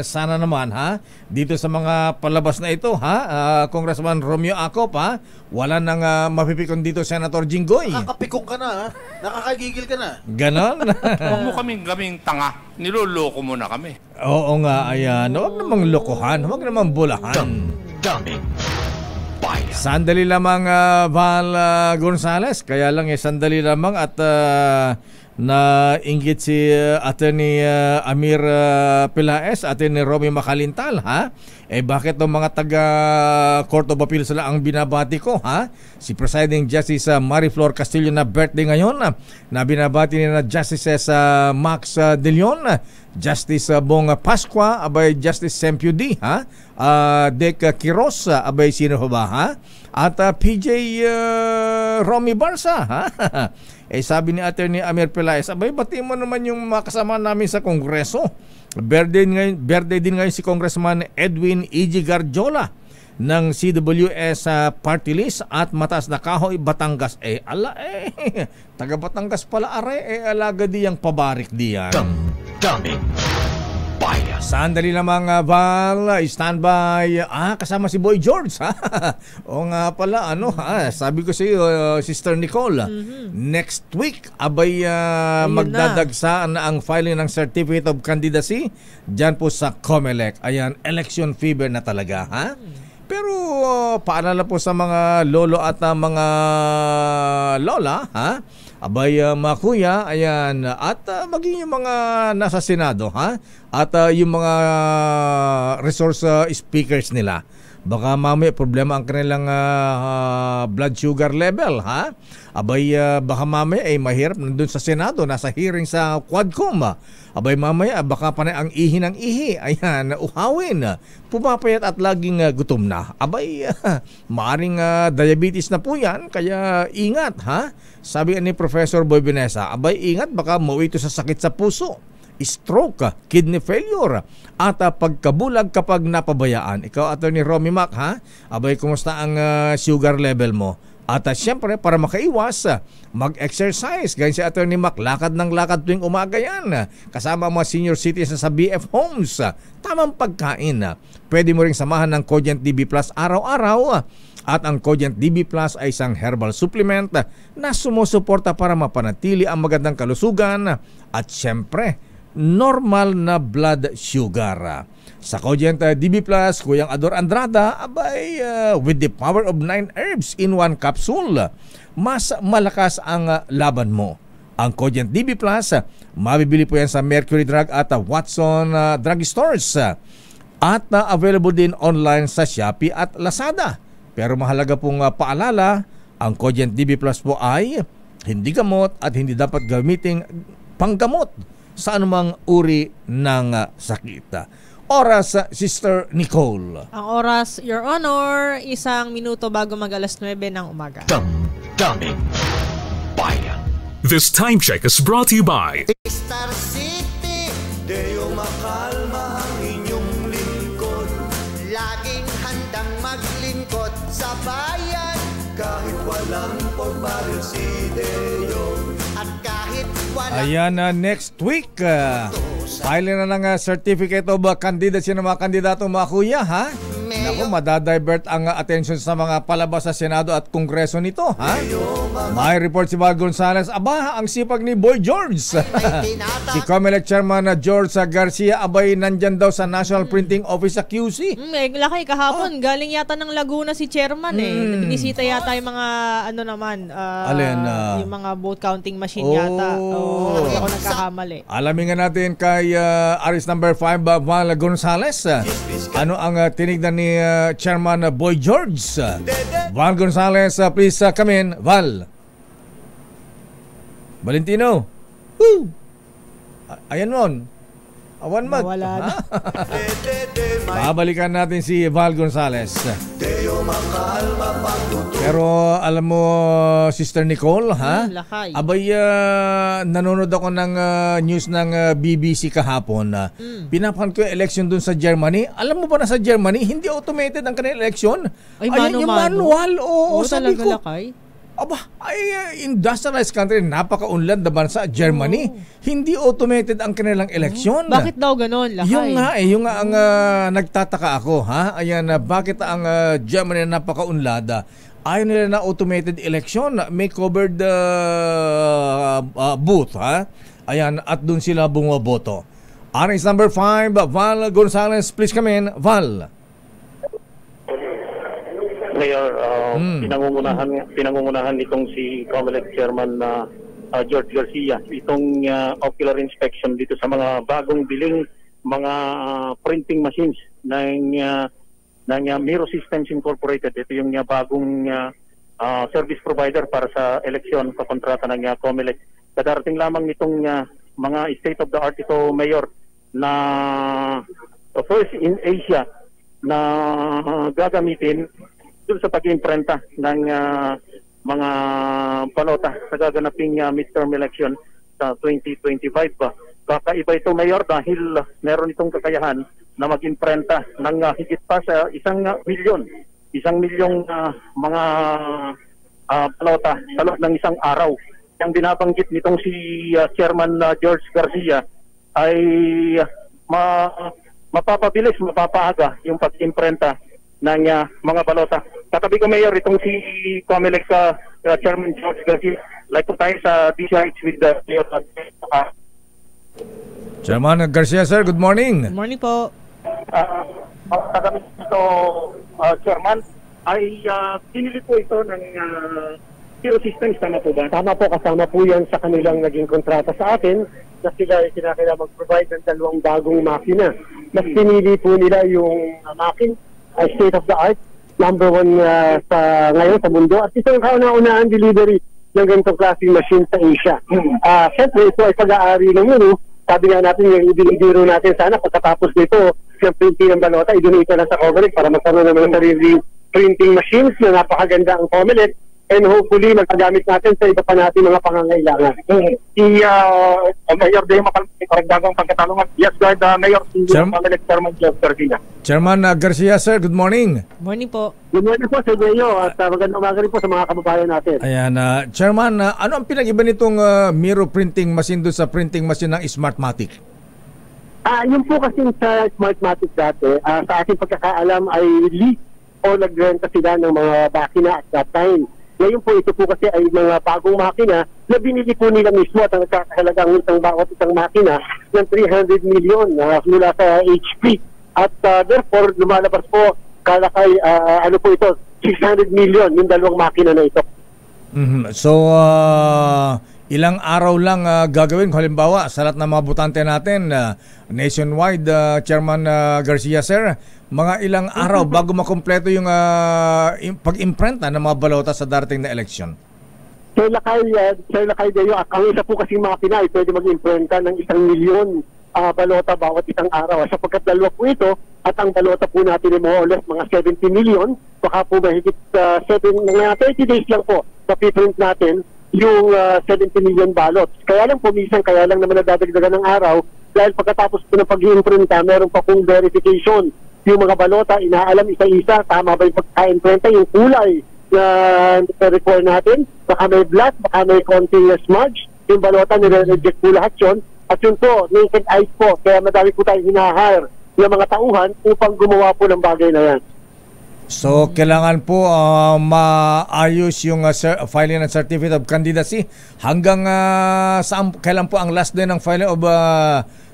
sana naman, dito sa mga palabas na ito, Congressman Romeo Acop, wala nang mapipikon dito, Senator Jinggoy. Nakakapikon ka na, nakakagigil ka na. Ganon? Huwag mo kaming tanga. Niloloko mo na kami. Oo nga, ayan. Huwag namang lokohan, huwag namang bulahan. Damdamin Bayan. Sandali lamang, Val Gonzales. Kaya lang sandali lamang at na inggit si Attorney Amir Pelaez, Attorney Romy Makalintal, ha? Bakit ng mga taga Court of Appeals sila ang binabati ko, ha? Si Presiding Justice Mariflor Castillo na birthday ngayon, na binabati nila Justices Max De Leon, Justice Bong Pascua, abay Justice Sempio D, ha? Dec Quiros, abay sino ba, ha? At PJ Romy Barsa, ha? Sabi ni Attorney Amir Pelaez, abay bati mo naman yung mga kasama namin sa Kongreso. Birthday din ngayon si Congressman Edwin E.G. Garjola ng CWS Party List at Mataas na Kahoy, Batangas. Taga Batangas pala are, alaga diyang pabarik diyan. Daming bayan. Sandali lamang, Val, standby. Kasama si Boy George, ha? O nga pala, sabi ko sa iyo, Sister Nicole, next week, abay magdadagsa na ang filing ng Certificate of Candidacy dyan po sa COMELEC. Ayan, election fever na talaga, ha? Pero paalala po sa mga lolo at mga lola, ha? Abay mga kuya, ayan, at maging yung mga nasa Senado, ha? At yung mga resource speakers nila. Baka mamaya problema ang kanilang blood sugar level, ha? Abay baka mamaya mahirap nandun sa Senado, nasa hearing sa Quadcom. Abay mamaya baka panay ang ihi ng ihi, ayan, uhawin, pumapayat at laging gutom na. Abay maaring diabetes na po yan, kaya ingat, ha? Sabi ni Professor Boy Binesa, abay ingat, baka mauwi ito sa sakit sa puso, stroke, kidney failure, at pagkabulag kapag napabayaan. Ikaw, Attorney Romy Mac, ha? Abay, kumusta ang sugar level mo? At siyempre, para makaiwas, mag-exercise. Ganyan si Attorney Mac, lakad ng lakad tuwing umaga yan. Kasama mga senior citizens sa BF Homes. Tamang pagkain. Pwede mo ring samahan ng Cogent DB Plus araw-araw. At ang Cogent DB Plus ay isang herbal supplement na sumusuporta para mapanatili ang magandang kalusugan at siyempre, normal na blood sugar. Sa Cogent DB Plus, Kuyang Ador Andrada, abay, with the power of 9 herbs in one capsule, mas malakas ang laban mo. Ang Cogent DB Plus, mabibili po yan sa Mercury Drug at Watson Drug Stores. At available din online sa Shopee at Lazada. Pero mahalaga pong paalala, ang Cogent DB Plus po ay hindi gamot at hindi dapat gamiting panggamot sa anumang uri ng sakit. Oras, Sister Nicole. Ang oras, Your Honor, 1 minuto bago mag-alas 9 ng umaga. Daming bayan. This time check is brought to you by Star City, Deo Makalma ang inyong lingkod. Laging handang maglingkod sa bayan. Kahit walang porbaril si Deo. At kahit walang... Ayan, next week, filing na ng Certificate of Candidacy ng mga kandidato, mga kuya, ha? Naku, madadivert ang attention sa mga palabas sa Senado at Kongreso nito, ha? May report si Val Gonzales, aba, ang sipag ni Boy George. Si COMELEC Chairman George Garcia, abay, nandyan daw sa National Printing Office sa QC. Laki, kahapon, galing yata ng Laguna si Chairman, Binisita yata yung mga, yung mga vote counting machine yata. Hindi ako nagkakamali. Alamin nga natin kay Aris number 5, Val Gonzales. Ano ang tinignan ni Chairman Boy George? Val Gonzales, please come in. Val. Valentino. Woo! Ayan mon. Awan mag. Wala na. Babalikan natin si Val Gonzales. Pero alam mo, Sister Nicole, ha? Abay, nanonood ako ng news ng BBC kahapon. Pinapan ko yung election dun sa Germany. Alam mo ba na sa Germany, hindi automated ang kanilang election? Ay, ayan yung manual. Oo, sabi ko. Lakay? Aba, industrialized country, napaka-unlad na bansa, Germany. Hindi automated ang kanilang eleksyon. Bakit daw ganon, Lakay? Yung nga ang nagtataka ako, ha? Ayan, bakit ang Germany napaka-unlad? Ayaw nila na automated election, may covered booth, ha? Ayan, at dun sila bumoboto. RS number 5, Val Gonzales, please come in. Val. Mayor, pinangungunahan nitong si COMELEC Chairman na George Garcia, itong ocular inspection dito sa mga bagong biling mga printing machines ng Miro Systems Incorporated. Ito yung bagong service provider para sa eleksyon sa kontrata ng COMELEC. Kadarating lamang itong mga state-of-the-art ito, Mayor, na first in Asia na gagamitin dun sa pag-imprenta ng mga balota sa gaganaping midterm election sa 2025. Kakaiba ito, Mayor, dahil meron itong kakayahan na mag-imprenta ng higit pa sa 1 milyong mga balota sa loob ng isang araw. Ang binabanggit nitong si Chairman George Garcia ay mapapabilis, mapapaaga yung pag-imprenta ng mga balota. Katabi ko, Mayor, itong si COMELEC Chairman George Garcia. Like po tayo sa DCH with the Chairman Garcia, sir, good morning. Good morning po. Katabi ito, Chairman, ay pinili po ito ng Miro Systems, tama po ba? Tama po, kasama po yan sa kanilang naging kontrata sa atin na sila ay kinakailangan mag-provide ng 2 bagong makina. Mas pinili po nila yung makina ay state-of-the-art, number 1 sa ngayon sa mundo. At ito ang kauna-unaan delivery ng ganitong klaseng machine sa Asia. Siyempre, ito ay pag-aari ng Miro. Sabi nga natin, yung ibinibiro natin sana pagkatapos nito, yung printing ng balota, idonate na lang sa COMELEC para magkaroon naman ng sariling printing machines na napakaganda ang COMELEC. And hopefully, magagamit natin sa iba pa natin mga pangangailangan. Si Mayor Deo Makalagdagang pagkatanungan. Yes, guard, Mayor, si COMELEC Chairman George Garcia. Chairman Garcia, sir, good morning. Morning po. Good morning po sa Deo at magandang umaga rin po sa mga kababayan natin. Ayan, Chairman, ano ang pinag-iba nitong Miro printing machine doon sa printing machine ng Smartmatic? Yun po kasi sa Smartmatic dati, sa aking pagkakaalam ay lease o nagrenta sila ng mga makina at that time. Ngayon po ito po kasi ay mga bagong makina na binili po nila mismo at ang nagkakahalagang isang makina ng 300 million mula sa HP. At therefore, lumalabas po kalakay, ano po ito, 600 million yung 2 makina na ito. So, ilang araw lang gagawin? Halimbawa, sa lahat ng mga botante natin, nationwide, Chairman Garcia, sir, mga ilang araw bago makumpleto yung pag-imprenta ng mga balota sa darating na eleksyon? Sir Lakay Deo, ang isa po kasi makina ay pwede mag-imprenta ng 1 milyon balota bawat isang araw. Sapagkat 2 po ito at ang balota po natin ay more or less mga 70 million, baka po mahigit 30 days lang po mapiprint natin yung 70 million ballots. Kaya lang po, kaya lang naman nadadagdagan ng araw dahil pagkatapos po ng pag-iimprinta, meron pa pong verification. Yung mga balota, inaalam isa-isa, tama ba yung pagka-imprenta, yung kulay na require natin, baka may black, baka may konting smudge, yung balota, nire-reject po lahat yun. At yun po, naked eyes po, kaya madami po tayong hinahire ng mga tauhan upang gumawa po ng bagay na yan. So, kailangan po maayos yung filing ng Certificate of Candidacy. Hanggang saan, kailan po ang last day ng filing of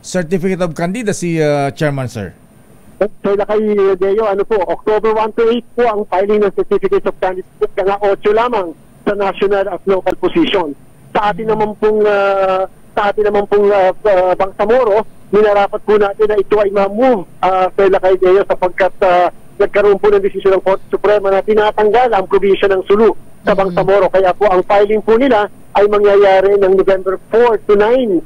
Certificate of Candidacy, Chairman, sir? Sir Lakay Deo, ano po, October 1 to 8 po ang filing ng Certificate of Candidacy, kaya 8 lamang sa national at local position. Sa atin naman pong Bangsamoro, minarapat po natin na ito ay ma-move, Sir Lakay Deo, sapagkat nagkaroon po ng desisyon ng Korte Suprema na tinatanggal ang provision ng sulu sa Bangsamoro. Kaya po ang filing po nila ay mangyayari ng November 4 to 9.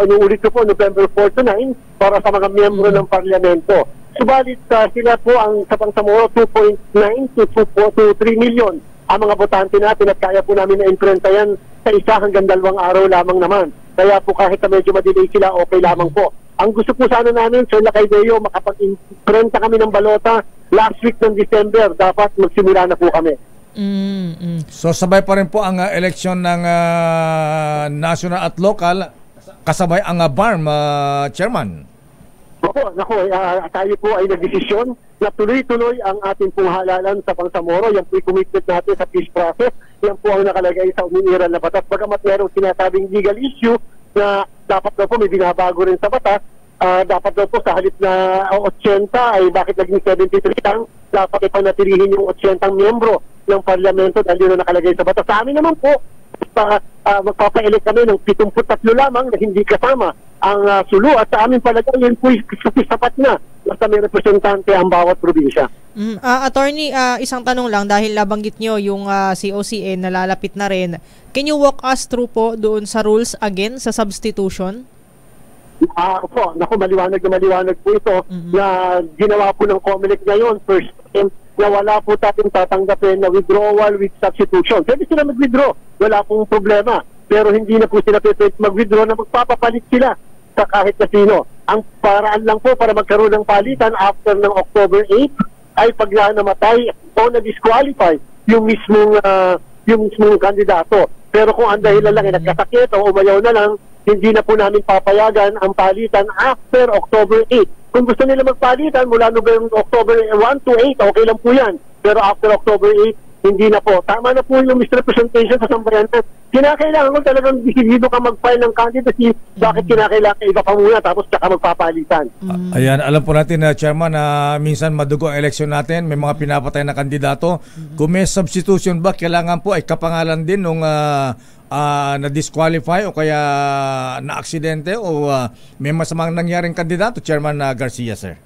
Ulit ko po, November 4 to 9 para sa mga miyembro ng parlamento. Subalit sila po ang sa Bangsamoro 2.9 to 3 million ang mga botante natin at kaya po namin na imprenta yan sa 1 hanggang 2 araw lamang naman. Kaya po kahit na medyo madelay sila, okay lamang po. Ang gusto po sana namin, Sir Lakay Deo, makapag-imprenta kami ng balota last week ng December. Dapat magsimula na po kami. So sabay pa rin po ang eleksyon ng national at local, kasabay ang BARM, Chairman. Nako, tayo po ay nagdesisyon na tuloy-tuloy ang ating pong halalan sa Bangsamoro. Yan po committed natin sa peace process. Yan po ang nakalagay sa umiiral na batas. Bagamat merong sinasabing legal issue na dapat daw po may binabago rin sa batas. Dapat daw po sa halip na 80 ay bakit naging 73 lang, dapat ipanatilihin yung 80 miyembro ng parlamento dahil yun na nakalagay sa batas. Sa amin naman po, magpapa-elect kami ng 73 lamang na hindi kasama ang Sulu, at sa amin palagay yun po sapat na basta may representante ang bawat probinsya. Attorney, isang tanong lang dahil nabanggit nyo yung COCN nalalapit na rin. Can you walk us through po doon sa rules again sa substitution? Opo, naku, maliwanag po ito na ginawa po ng COMELEC ngayon, first time na wala po tayong tatanggapin na withdrawal with substitution. Pwede sila mag-withdraw, wala pong problema. Pero hindi na po sila pwede mag-withdraw na magpapapalit sila sa kahit na sino. Ang paraan lang po para magkaroon ng palitan after ng October 8 ay pag namatay o na-disqualify yung mismong kandidato. Pero kung ang dahilan lang ay nagkasakit o umayaw na lang, hindi na po namin papayagan ang palitan after October 8. Kung gusto nila magpalitan mula October 1 to 8, okay lang po yan. Pero after October 8, hindi na po. Tama na po yung misrepresentation sa sambayanan. Kinakailangan ko talagang decidido ka mag-file ng candidacy. Bakit kinakailangan iba pa muna tapos saka magpapalitan? Ayan, alam po natin na chairman na minsan madugo ang eleksyon natin, may mga pinapatay na kandidato. Kung may substitution ba, kailangan po ay kapangalan din nung na-disqualify o kaya na-aksidente o may masamang nangyaring kandidato, Chairman Garcia, sir?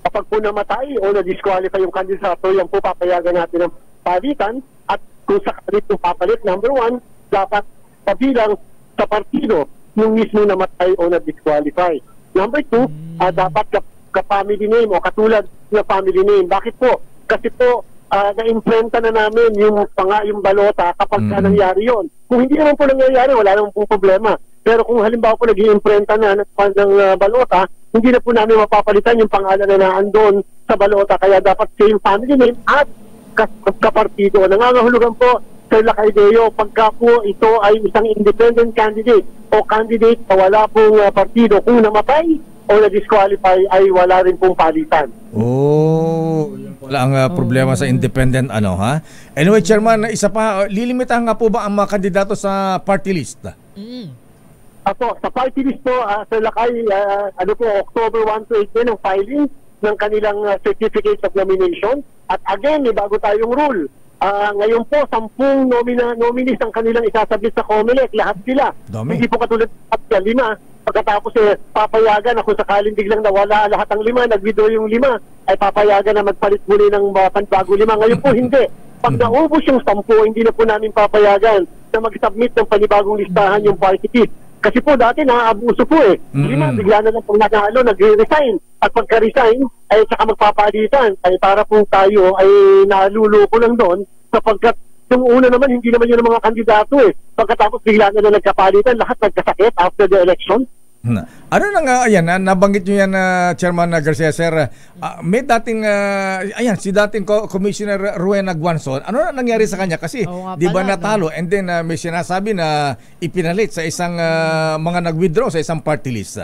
Kapag po namatay o na-disqualify yung kandidato, yan po papayagan natin ng palitan, at kung sakalit yung papalit, number 1, dapat pabilang sa partido yung mismo namatay o na-disqualify. Number 2, dapat ka-family name o katulad na family name. Bakit po? Kasi po, na-imprenta na namin yung balota kapag nangyari yon. Kung hindi naman po nangyayari, wala naman po problema. Pero kung halimbawa po nag-iimprenta na ng balota, hindi na po namin mapapalitan yung pangalan na naandun sa balota. Kaya dapat same family name at kapartido. Nangangahulugan po, Sir Lacaideo, pagka po ito ay isang independent candidate o candidate na wala pong partido, kung namatay o na-disqualify ay wala rin pong palitan. Wala ang problema sa independent ha? Anyway, Chairman, isa pa, lilimitahan nga po ba ang mga kandidato sa party list? Apo, sa party list po, Sir Lacay, October 1 to 8 ang filing ng kanilang certificates of nomination. At again, may bago tayong rule. Ngayon po, 10 nominees ang kanilang isasabit sa COMELEC. Lahat sila. Hindi po katulad at 5. Pagkatapos papayagan na kung sakaling biglang nawala lahat ang 5, nag-withdraw yung 5, ay papayagan na magpalit muli ng bago 5. Ngayon po hindi. Pag naubos yung 10, hindi na po namin papayagan na mag-submit ng panibagong listahan yung party list. Kasi po dati naaabuso po 5, bigla na lang pong nanalo, nag-resign. At pagka-resign, ay saka magpapalitan. Ay para po tayo ay naluloko lang doon sapagkat yung una naman, hindi naman yun ang mga kandidato Pagkatapos bigla na lang nagkapalitan, lahat nagkasakit after the election. Ano na nga, ayan, nabanggit nyo yan, Chairman Garcia, sir. May dating, si dating Commissioner Rowena Guanzon, ano na nangyari sa kanya? Kasi, di ba natalo? And then, may sinasabi na ipinalit sa isang mga nag-withdraw sa isang party list.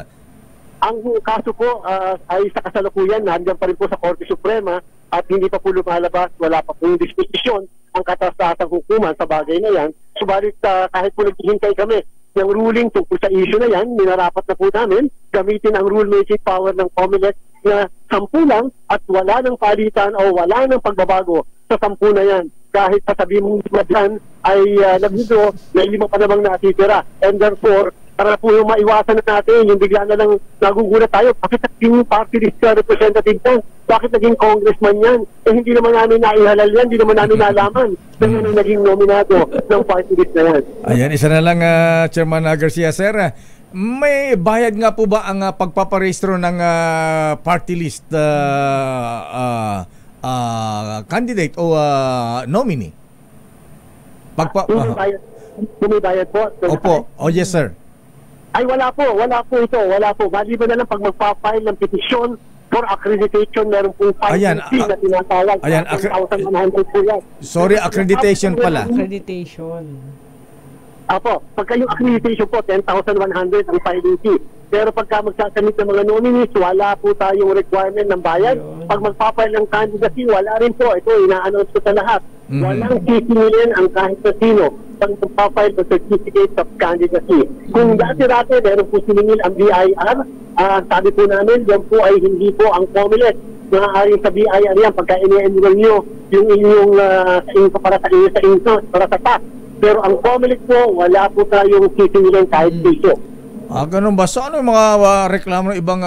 Ang kaso po ay sa kasalukuyan, nandiyan pa rin po sa Korte Suprema at hindi pa po lumalabas, wala pa po yung disposisyon ang kataas-taasang hukuman sa bagay na yan. Subalit kahit po naghihintay kami ng ruling tungkol sa issue na yan, minarapat na po namin gamitin ang rule-making power ng COMELEC na 10 lang at wala ng palitan o wala ng pagbabago sa 10 na yan. Kahit sasabihin mong madyan ay nag-withdraw, may 5 pa namang natitira. And therefore, para po yung maiwasan na natin, yung bigla na lang nagugulat tayo, bakit naging party list representative yan? Bakit naging congressman yan? Hindi naman namin naihalal yan, hindi naman namin nalaman na yan naging nominado ng party list na yan. Ayan, isa na lang, Chairman Garcia, sir. May bayad nga po ba ang pagpaparehistro ng party list candidate o nominee? Bumibayad po. Opo, yes sir. Ay wala po ito. Maliban na lang pag magpa-file ng petition for accreditation, meron pong file na tinatawag. 10,100 po yan. Sorry, accreditation pala. Accreditation. Apo, pagka yung accreditation po, 10,100 ang filing fee. Pero pagka magsasamit ng mga nominees, wala po tayong requirement ng bayad. Pag magpapile ng candidacy, wala rin po. Ito, ina-announce ko sa lahat. Walang sisingilin ang kahit na sino pag magpapile ng certificate of candidacy. Kung dati-dati, meron po siningil ang BIR, sabi po namin, yan po ay hindi po ang COMELEC. Maaaring sa BIR yan, pagka ini-enroll nyo yung inyong para sa tax. Pero ang COMELEC po, wala po tayong sisingilin kahit piso. Ganun ba? So ano yung mga reklamo ng ibang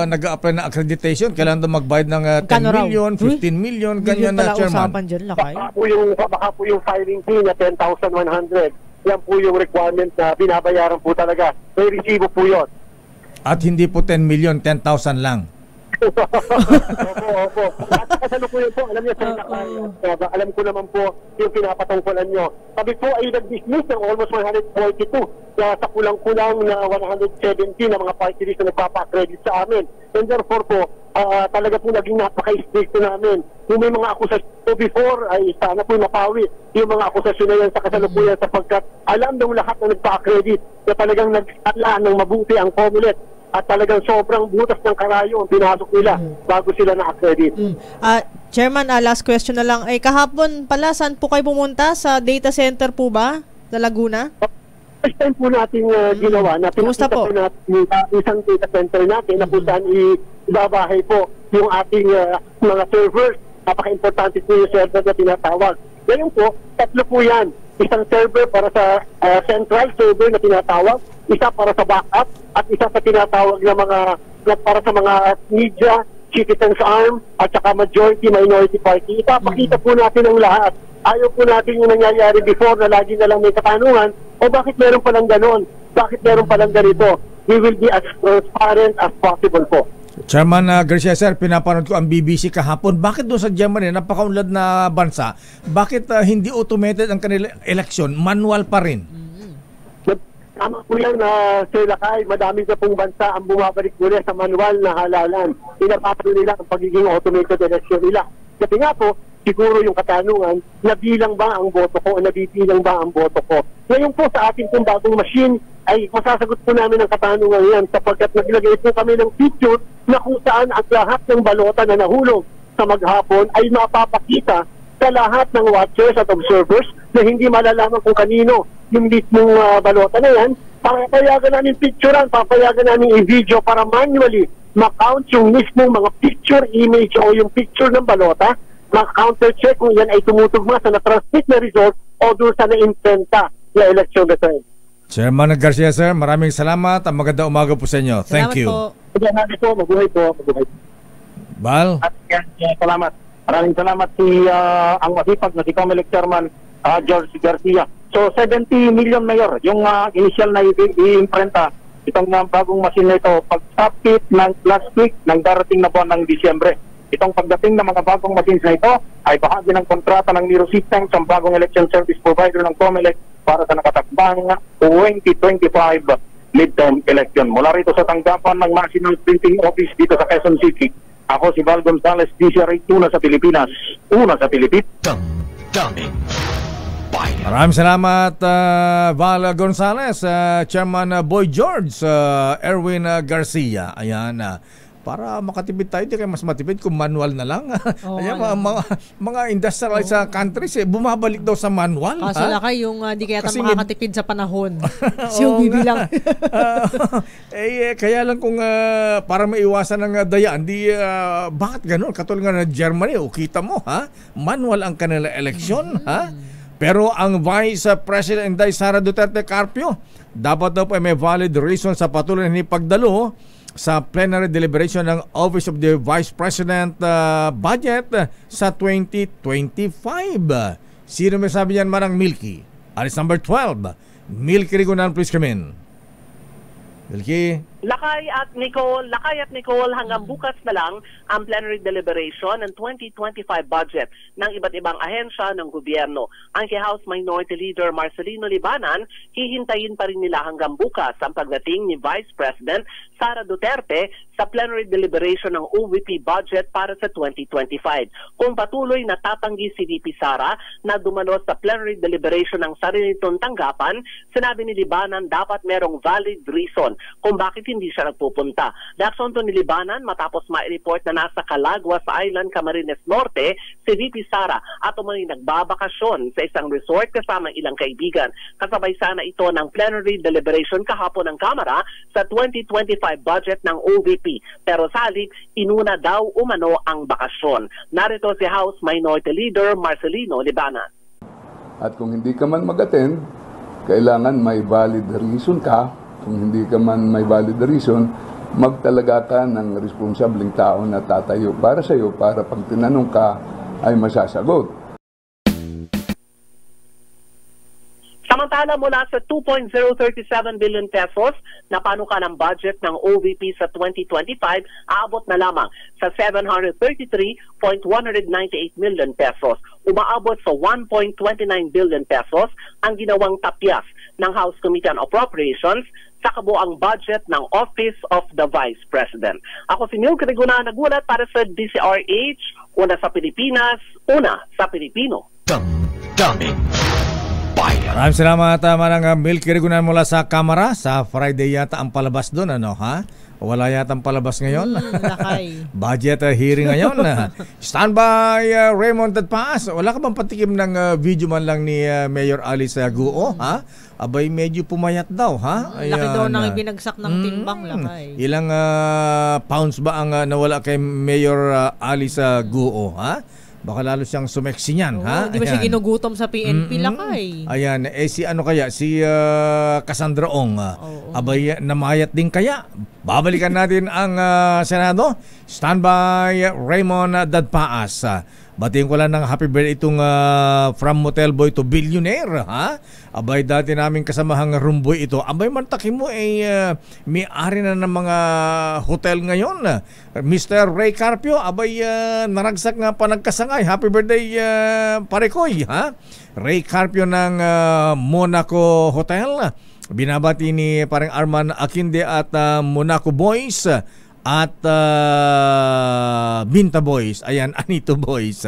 nag-a-apply na accreditation? Kailangan daw magbayad ng 10 million, 15 million, ganyan na, Chairman. Baka po yung filing fee na 10,100. Yan po yung requirement na binabayaran po talaga. May resibo po yun. At hindi po 10 million, 10,000 lang. Opo. At ano po yun po, alam niyo, alam ko naman po yung pinapatungkulan nyo. Kami po ay nag-dismiss ng almost 142 sa kulang-kulang na 170 na mga party list na nagpapa-accredit sa amin. And therefore po, talaga po naging napaka-strict namin. Kung may mga akusasyon before, ay sana po napawi yung mga akusasyon na yan sa kasalukuyan sapagkat alam ng lahat na nagpa-accredit na talagang nag-ala ng mabuti ang COMELEC at talagang sobrang butas ng karayo ang pinasok nila bago sila na-accredit. Chairman, last question na lang. Kahapon pala, saan po kayo pumunta? Sa data center po ba? Sa Laguna? First time po natin ginawa na pinakita po natin isang data center natin na po saan ibabahay po yung ating mga servers. Napaka-importante po yung server na tinatawag. Ngayon po, 3 po yan. Isang server para sa central server na tinatawag, isa para sa backup, at isa sa tinatawag na para sa mga media, citizens arm, at saka majority minority party. Ipapakita po natin ang lahat. Ayaw po natin yung nangyayari before na lagi na lang may katanungan, o bakit meron palang ganon? Bakit meron palang ganito? We will be as transparent as possible po. Chairman Garcia, sir, pinapanood ko ang BBC kahapon. Bakit doon sa Germany, napakaunlad na bansa, bakit hindi automated ang kanilang election? Manual pa rin? Tama po yan na Sir Lakay, madami na pong bansa ang bumabalik muli sa manual na halalan. Pinapato nila ang pagiging automated election nila. Kasi nga po, siguro yung katanungan, nabilang ba ang boto ko o nabibilang ba ang boto ko? Ngayon po sa ating pong bagong machine, ay masasagot po namin ang katanungan yan sapagkat naglagay po kami ng picture na kung saan ang lahat ng balota na nahulog sa maghapon ay mapapakita sa lahat ng watchers at observers na hindi malalaman kung kanino yung mismong balota na yan. Papayagan namin picturean, papayagan namin i-video para manually ma-count yung mismong mga picture image o yung picture ng balota, ma-counter check kung yan ay tumutugma sa na-transmit na result o doon sa na-impenta na election return. Chairman Garcia, sir, maraming salamat at magandang umaga po sa inyo. Thank you. Salamat po. Mabuhay po. Bal? Salamat. Maraming salamat ang masipag na si COMELEC Chairman George Garcia. So 70 million mayor yung initial na i-imprenta itong bagong machine na ito pag-stop ng last week ng darating na buwan ng Disyembre. Itong pagdating ng mga bagong machines na ito ay bahagi ng kontrata ng Miro Systems ang bagong election service provider ng COMELEC para sa nakatakbang 2025 midterm election. Mula rito sa tanggapan ng National Printing Office dito sa Quezon City, ako si Val Gonzales, DCRA, una sa Pilipinas, una sa Pilipinas. Maraming salamat, Val Gonzales, Chairman Boy George, Erwin Garcia. Ayan, para makatipid tayo, hindi kayo mas matipid kung manual na lang. Ayan, mga industrialized countries, bumabalik daw sa manual. Kaso Lakay, yung di kaya makakatipid sa panahon. Yung bibilang. Kaya lang kung para maiwasan ng dayaan, bakit ganun? Katulad nga ng Germany, kita mo, manual ang kanila election, Pero ang Vice President Inday Sara Duterte Carpio, dapat daw po may valid reason sa patuloy na pagdalo sa plenary deliberation ng Office of the Vice President budget sa 2025. Sino may sabi niyan, Manang Milky? Alis number 12. Milky Rigunan, please come in. Milky? Lakay at Nicole, hanggang bukas na lang ang plenary deliberation ng 2025 budget ng iba't ibang ahensya ng gobyerno. Ang kay House Minority Leader Marcelino Libanan, hihintayin pa rin nila hanggang bukas ang pagdating ni Vice President Sara Duterte sa plenary deliberation ng OVP budget para sa 2025. Kung patuloy na tatanggi si VP Sara na dumalo sa plenary deliberation ng sarili nitong tanggapan, sinabi ni Libanan dapat merong valid reason kung bakit hindi siya nagpupunta. Reaksyon to ni Libanan matapos ma-report na nasa Calagua sa Island, Camarines Norte si VP Sara at umano'y nagbabakasyon sa isang resort kasama ilang kaibigan. Kasabay sana ito ng plenary deliberation kahapon ng Kamara sa 2025 budget ng OVP. Pero salig, inuna daw umano ang bakasyon. Narito si House Minority Leader Marcelino Libanan. At kung hindi ka man mag-attend, kailangan may valid reason ka. Kung hindi ka man may valid reason, magtalaga ka ng responsableng tao na tatayo para sa iyo para pag tinanong ka ay masasagot. Samantala, mula sa 2.037 billion pesos na panukalang budget ng OVP sa 2025, aabot na lamang sa 733.198 million pesos. Umaabot sa 1.29 billion pesos ang ginawang tapyas ng House Committee on Appropriations sa kabuang budget ng Office of the Vice President. Ako si Neil Criguna, nagulat para sa DCRH, una sa Pilipinas, una sa Pilipino. Damdamin Bayan. Maraming salamat, Manang Milky Rigunan mula sa Kamara. Sa Friday yata ang palabas doon, ano ha? Wala yata ang palabas ngayon. Budget hearing ngayon. Standby, Raymond Dadpaas. Wala ka bang patikim ng video man lang ni Mayor Alice Guo, ha? Abay, medyo pumayat daw, ha? Laki daw nang ibinagsak ng timbang, lakay. Ilang pounds ba ang nawala kay Mayor Alice Guo, ha? Baka lalo siyang sumeksi niyan, ha? Di ba siya ginugutom sa PNP, lakay? Ayan, si ano kaya? Si Cassandra Ong. Abay, namayat din kaya? Babalikan natin ang Senado. Standby, Raymond Dadpaas. Batiin ko lang ng happy birthday itong from motel boy to billionaire, ha? Abay, dati namin kasamahang rumboy ito. Abay, mantakin mo, may-ari na ng mga hotel ngayon. Mr. Ray Carpio, abay, naragsak nga pa nagkasangay. Happy birthday, Parekoy, ha? Ray Carpio ng Monaco Hotel. Binabati ni parang Arman Akinde at Monaco Boys at Binta Boys. Ayan, Anito Boys.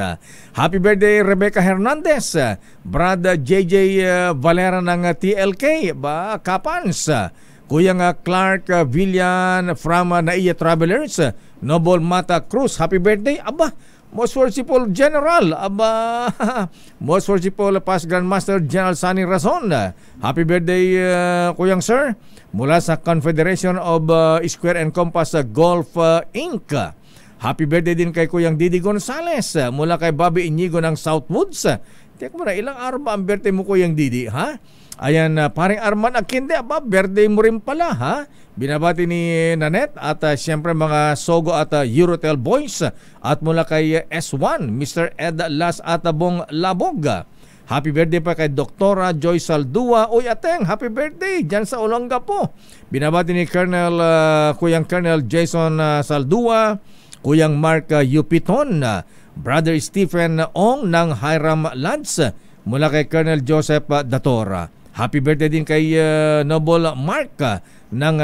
Happy birthday, Rebecca Hernandez. Brad JJ Valera ng TLK. Kapans. Kuyang Clark Villan from Naiya Travelers. Noble Mata Cruz. Happy birthday. Aba, Most Worshipful General. Aba, Most Worshipful Past Grandmaster General Sunny Razon. Happy birthday, Kuyang Sir. Mula sa Confederation of Square and Compass Golf Inc. Happy birthday din kay Kuyang Didi Gonzales. Mula kay Bobby Inigo ng Southwoods. Tek mo na, ilang araw ba ang birthday mo, Kuyang Didi, ha? Ayan, paring Arman Akinde, aba, birthday mo rin pala, ha? Binabati ni Nanette at siyempre mga Sogo at Eurotel Boys. At mula kay S1, Mr. Ed Las Atabong Labog. Happy birthday pa kay Doktora Joy Saldua. Uy, ateng, happy birthday dyan sa Olongapo. Binabati ni Kuyang Colonel Jason Saldua, Kuyang Mark Yupiton, Brother Stephen Ong ng Hiram Lance, mula kay Colonel Joseph Datora. Happy birthday din kay Noble Mark ng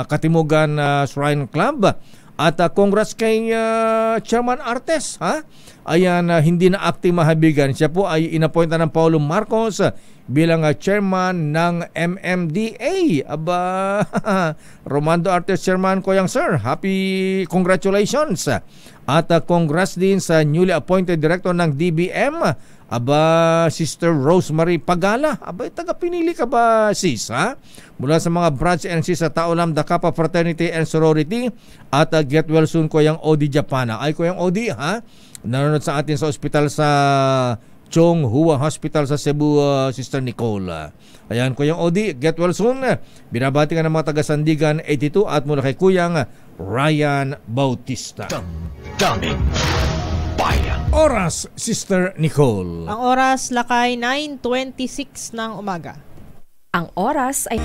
Katimugan Shrine Club. At congrats kay Chairman Artes, ha? Ayan, hindi na acting mahabigan. Siya po ay inappointan ng Paulo Marcos bilang chairman ng MMDA. Aba, Romando Artes Chairman ko yang sir. Happy congratulations. At congrats din sa newly appointed director ng DBM. Aba, Sister Rosemary Pagala. Aba, taga-pinili ka ba, sis, ha? Mula sa mga branch and sis sa Tau Lambda Kappa Fraternity and Sorority. At get well soon ko yung Odi Japana. Ay, ko yung Odi, ha? Nanonood sa atin sa ospital sa Chong Hua Hospital sa Cebu, Sister Nicole. Ayan, Kuyang Odi, get well soon. Binabati ka ng mga taga-Sandigan 82 at mula kay Kuyang Ryan Bautista. Damdamin Bayan. Oras, Sister Nicole. Ang oras, lakay 9:26 ng umaga. Ang oras ay...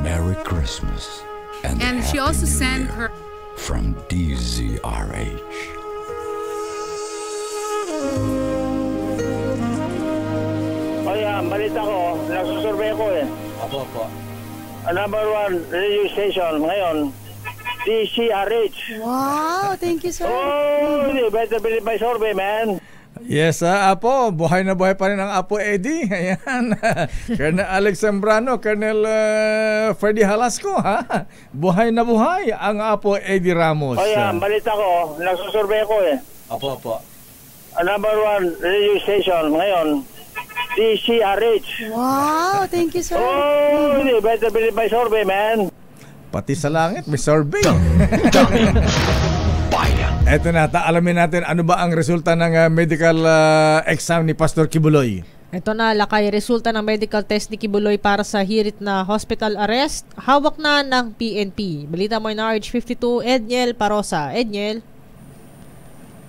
Merry Christmas. And she also sent her from DZRH. Balita ko, nagsusurvey ko eh. Apo. Number 1 radio station ngayon, DCRH. Wow, thank you, sir. Oh, you better believe my survey, man. Yes, Apo. Buhay na buhay pa rin ang Apo Eddie. Ayan. Colonel Alex Zambrano, Colonel Freddy Halasco, ha? Buhay na buhay ang Apo Eddie Ramos. Balita ko, nagsusurvey ko eh. Apo. Number 1 radio station ngayon, DCRH. Wow, thank you, sir. Oh, hindi. Better believe my survey, man. Pati sa langit, may survey. Eto na, alamin natin ano ba ang resulta ng medical exam ni Pastor Kibuloy. Ito na, Lakay, resulta ng medical test ni Kibuloy para sa hirit na hospital arrest. Hawak na ng PNP. Balita mo na RH52, Edniel Parosa. Edniel.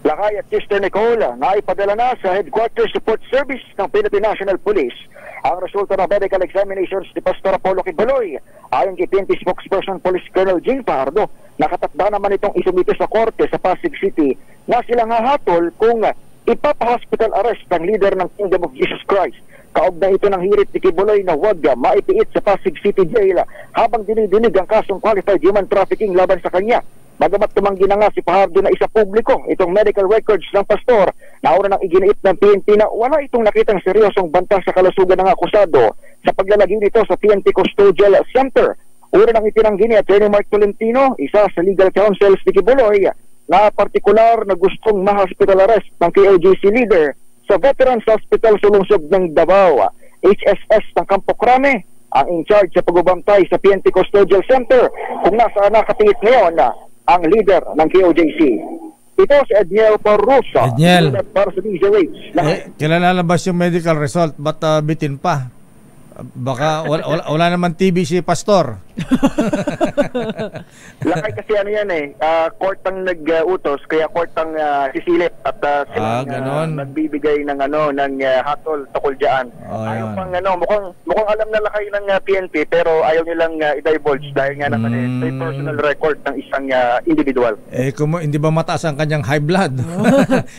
Lakay at Sister Nicole, naipadala na sa Headquarters Support Service ng Philippine National Police ang resulta ng medical examinations ni Pastor Apollo Kibuloy. Ayon kay PNP spokesperson Police Colonel Jing Pardo, nakatakda naman itong isumite sa korte sa Pasig City na silang hahatol kung ipapa-hospital arrest ng leader ng Kingdom of Jesus Christ. Kaugnay ito ng hirit ni Kibuloy na huwag maipiit sa Pasig City Jail habang dinidinig ang kasong qualified human trafficking laban sa kanya. Bagamat tumanggi na nga si Fajardo na isa publiko itong medical records ng pastor, nauna nang iginiit ng PNP na wala itong nakitang seryosong banta sa kalusugan ng akusado sa paglalagay nito sa PNP Custodial Center. Una nang itinanggi ni Atty. Mark Tolentino, isa sa legal counsels ni Kibuloy, na partikular na gustong ma-hospital arrest ng KOJC leader sa Veterans Hospital sa lungsod ng Davao. HSS ng Campo Crame ang in charge sa pagbabantay sa PNP Custodial Center kung nasaan nakatiit ngayon ang leader ng KOJC. Ito si Edniel Parusa. Edniel, para sa DZRH. Kailan lalabas yung medical result? Ba't bitin pa? Baka wala naman TB si Pastor. Lakay kasi ano yan eh, court ang nag-utos, kaya court ang sisilip at silang nagbibigay ng hatol tukol diyan. Ayaw pang mukhang alam na Lakay ng PNP pero ayaw nilang i-divulge dahil nga naman may personal record ng isang individual. Kung hindi ba mataas ang kanyang high blood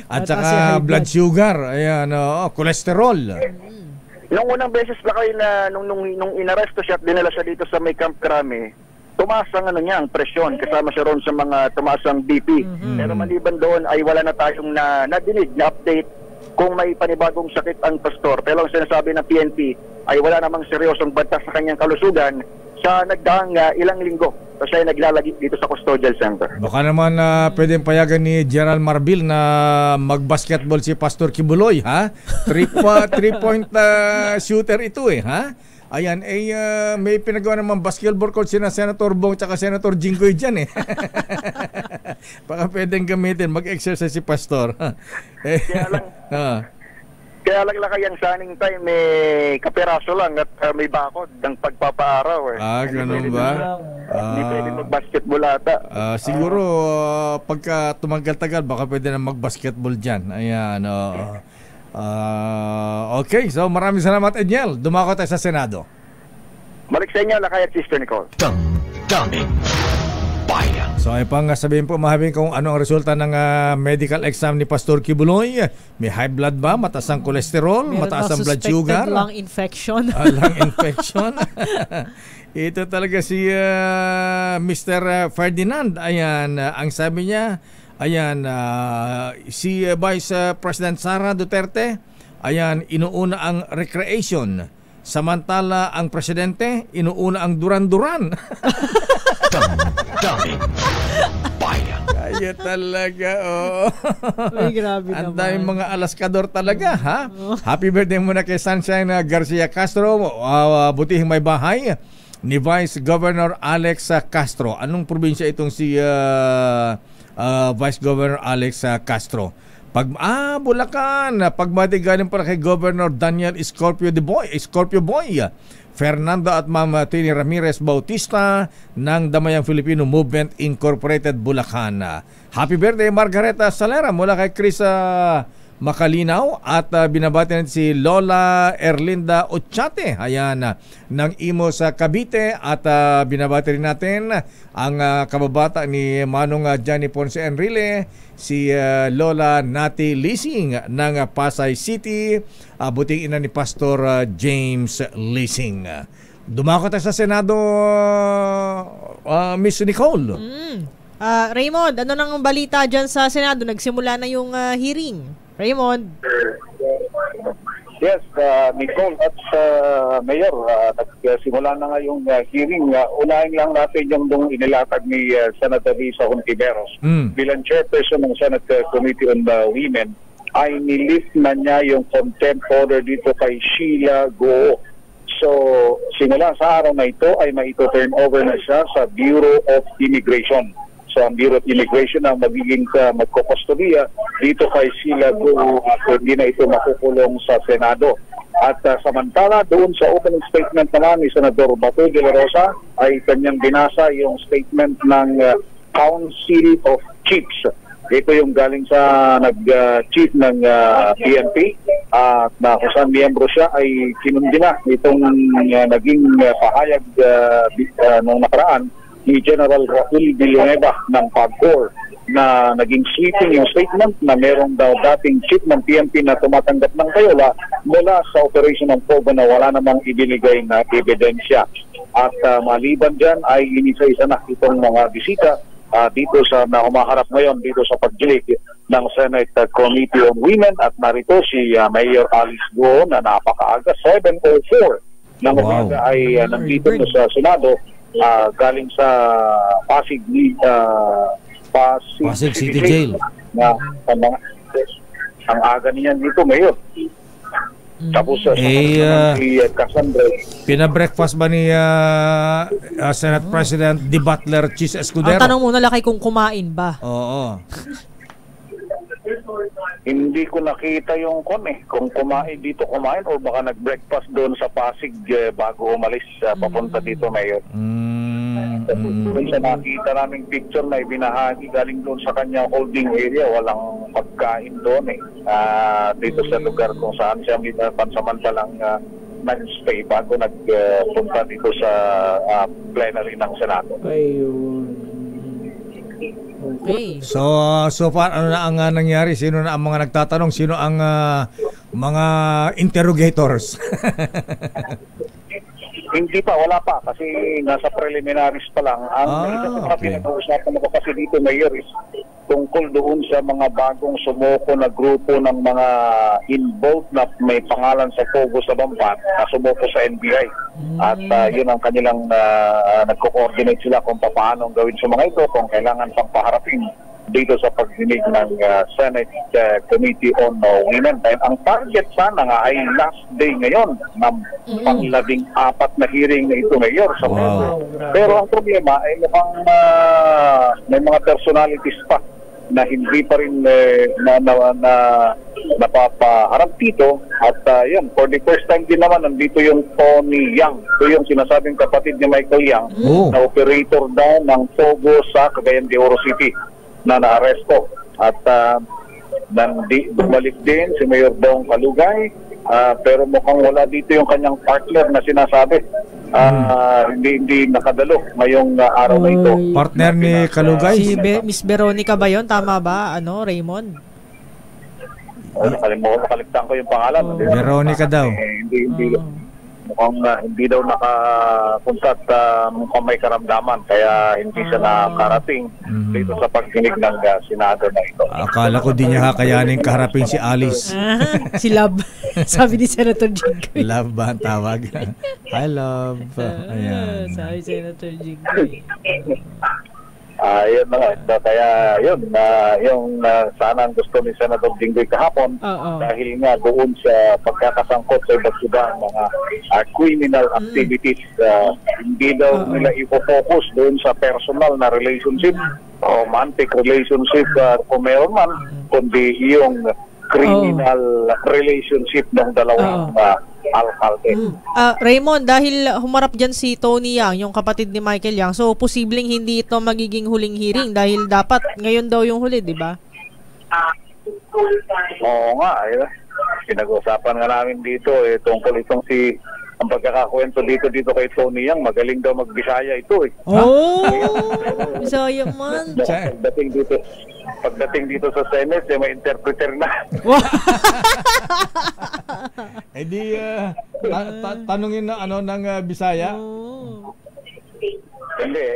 at saka blood sugar, ayan, cholesterol. Nung unang beses Lakay na nung inaresto siya at dinala siya dito sa may Camp Crame, tumaas ang ang presyon, kasama siya ron sa mga tumaas ang BP. Pero maliban doon ay wala na tayong nadinig na update kung may panibagong sakit ang pastor. Pero ang sinasabi ng PNP ay wala namang seryosong banta sa kanyang kalusugan sa nagdaang ilang linggo. So siya ay naglalagi dito sa Custodial Center. Baka naman pwedeng payagan ni General Marbil na mag-basketball si Pastor Kibuloy, ha? 3-point shooter ito ha? Ayan, may pinagawa naman basketball coach na Senator Bong tsaka Senator Jinggoy dyan Baka pwedeng gamitin, mag-exercise si Pastor. Kaya lang Lakay ang sunning time kaperaso lang at may bakod ng pagpapaaraw ganun ba? Hindi pwede mag-basketball ata. Siguro pagka tumagal-tagal baka pwede na mag-basketball dyan. Ayan, okay, so maraming salamat Edniel. Dumako tayo sa Senado. Balik sa inyo Lakay at Sister Nicole. Daming bayan. So ay pang sabihin po mahabing kung ano ang resulta ng medical exam ni Pastor Kibuloy. May high blood ba? Mataas ang kolesterol? Mataas ang blood sugar? Lung infection. Lung infection. Ito talaga si Mr. Ferdinand. Ayan, ang sabi niya, ayan, si Vice President Sara Duterte, ayan, inuuna ang recreation. Samantala ang presidente, inuuna ang duran-duran. Daming bayan. Kaya talaga, Ay, grabe ang naman. daming mga alaskador talaga, ha? Happy birthday muna kay Sunshine Garcia Castro. Butihing may bahay ni Vice Governor Alex Castro. Anong probinsya itong si Vice Governor Alex Castro? Bulacan. Pagbati galing pala kay Governor Daniel Scorpio Boy, Fernando at Ma'am Tini Ramirez Bautista ng Damayang Filipino Movement Incorporated, Bulacan. Happy birthday Margareta Salera mula kay Chris Makalinaw at binabati natin si Lola Erlinda Ochate, ayan, ng Imos Cavite, at binabati rin natin ang kababata ni Manong Johnny Ponce Enrile, si Lola Nati Lising ng Pasay City, buting ina ni Pastor James Lising. Dumako tayo sa Senado, Miss Nicole. Raymond, ano nang balita dyan sa Senado? Nagsimula na yung hearing. Raymond. Yes, Nicole at Mayor, nagsimula na nga yung hearing. Unahin lang natin yung inilatag ni Senator Risa Hontiveros bilang chairperson ng Senate Committee on Women, ay nilift na niya yung contempt order dito kay Sheila Go. So, simula sa araw na ito ay maito-turn over na siya sa Bureau of Immigration. So, ang Bureau of Immigration ang magiging magkukustodiya dito kay Sheila Go at hindi na ito makukulong sa Senado. At samantala, doon sa opening statement naman ni Senador Bato de la Rosa ay kanyang binasa yung statement ng Council of Chiefs. Ito yung galing sa nag-chief ng PNP at na kung saan miyembro siya ay kinundi na itong naging pahayag nung nakaraan ni General Raul Villanueva ng PAGCOR na naging sweeping yung statement na merong daw dating chief ng PNP na tumatanggap ng kayola mula sa operation ng POGO na wala namang ibinigay na ebidensya. At maliban dyan ay inisa-isa na itong mga bisita dito sa na humaharap ngayon dito sa pagdilig ng Senate Committee on Women at narito si Mayor Alice Go na napakaaga 7:04 ng umaga ay nandito sa Senado galing sa Pasig City Jail. Na ang aga niyan dito, Mayor. Tapos si Cassandra. Pina-breakfast ba ni Senate President Di Butler Cheese Escudero? Ang tanong muna lakay kung kumain ba? Oo. Hindi ko nakita yung kung kumain o baka nag-breakfast doon sa Pasig bago umalis papunta dito, Mayor. Doon sa nakita naming picture na ibinahagi galing doon sa kanyang holding area, walang pagkain doon dito sa lugar kung saan siya pansamantalang nag-stay bago nagpunta dito sa plenary ng Senado. Okay. So far ano na ang nangyari? Sino na ang mga nagtatanong? Sino ang mga interrogators? Hindi pa, wala pa kasi nasa preliminaries pa lang. Ang isa sa mga pinag-uusapan ko kasi dito, Mayor, is tungkol doon sa mga bagong sumuko na grupo ng mga involved na may pangalan sa POGO sa Bamban na sumuko sa NBI. At yun ang kanilang nagko-coordinate sila kung paano gawin sa mga ito, kung kailangan pang paharapin dito sa pagdinig ng Senate Committee on Women. Dahil ang target sana nga ay last day ngayon ng pang-14 na hearing na ito, Mayor. Pero ang problema ay mukhang may mga personalities pa na hindi pa rin napapaharap dito. At yun, for the first time din naman, nandito yung Tony Yang. Ito yung sinasabing kapatid ni Michael Yang na operator daw ng POGO sa Cagayan de Oro City na naaresto. At bumalik din si Mayor Bong Kalugay, pero mukhang wala dito yung kanyang partner na sinasabi. Hindi nakadalo ngayong araw na ito. Partner ni Kalugay? Si Miss Veronica ba yun? Tama ba, Raymond? Nakaligtan ko yung pangalan. Veronica daw. Mukhang hindi daw nakapunta at mukhang may karamdaman kaya hindi siya nakarating dito sa pagdinig ng Senado na ito. Akala ko di niya kakayanin kaharapin si Alice. Si Love. Sabi ni Senator Jinggoy. Love ba ang tawag? Hi, Love. Ayan. Sabi Senator Jinggoy. Yun na nga. Kaya yun, yung sana ang gusto ni Senator Jinggoy kahapon dahil nga doon sa pagkakasangkot sa iba't ibang mga criminal activities, hindi daw nila ipo-focus doon sa personal na relationship o romantic relationship kung meron man, kundi yung criminal relationship ng dalawang alkalde. Raymond, dahil humarap dyan si Tony Yang, yung kapatid ni Michael Yang, so posibleng hindi ito magiging huling hearing dahil dapat ngayon daw yung huli, di ba? Oo nga, pinag-usapan nga namin dito tungkol itong ang pagkakakwento dito kay Tony Yang, magaling daw magbisaya ito Bisaya man. Pagdating dito sa Senate, may interpreter na. Di tanungin na ng Bisaya. Hindi,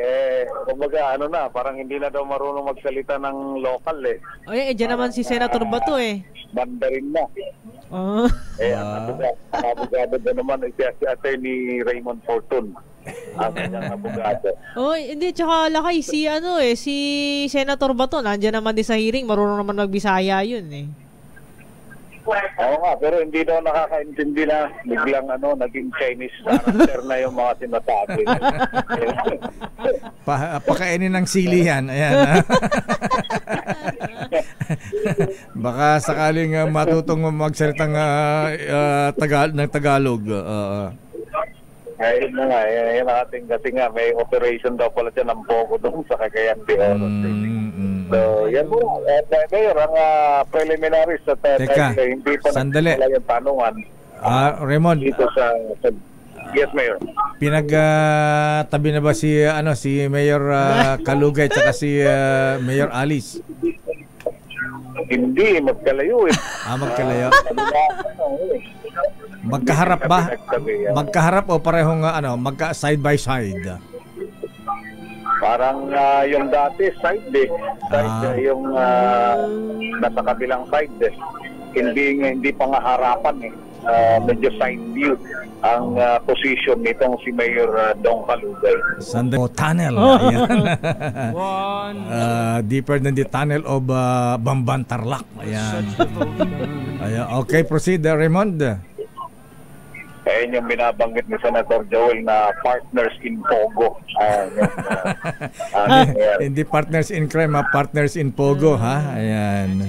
kumbaga parang hindi na daw marunong magsalita ng local eh. Dyan naman si Senator Bato eh. Mandarin na. Ang abogado na naman si Attorney Raymond Fortun. Ang kanyang abogado. Hindi, tsaka lakay si Senator Bato, nandiyan naman din sa hearing, marunong naman magbisaya yun eh. Oo nga, pero hindi daw nakakaintindi na biglang naging Chinese character na yung mga sinasabi. Pakainin ng sili yan. Ayan. Baka sakaling matutong magsalitang ng Tagalog. Ayun na nga, yun ating kasi nga, may operation daw pala dyan ng Pogo doon sa Cagayan de Oro. So, yan mo. Mayor, ang preliminaries at hindi pa nagsimula yung tanungan. Raymond. Dito sa yes, Mayor. Pinagtabi na ba si Mayor Kalugay at si Mayor Alice? Hindi, magkalayo eh. Magkalayo. Magkaharap ba? Magkaharap o parehong side by side? Parang yung dati side yung nasa kabilang side hindi pa nga harapan medyo side view ang position nitong si Mayor Dong Kalugay. Tunnel. Deeper than the tunnel of Bamban Tarlac. Ayan. Okay, proceed Raymond. Ayun yung binabanggit ni Senator Joel na partners in Pogo. Hindi partners in crime, partners in Pogo, ha? Ayan.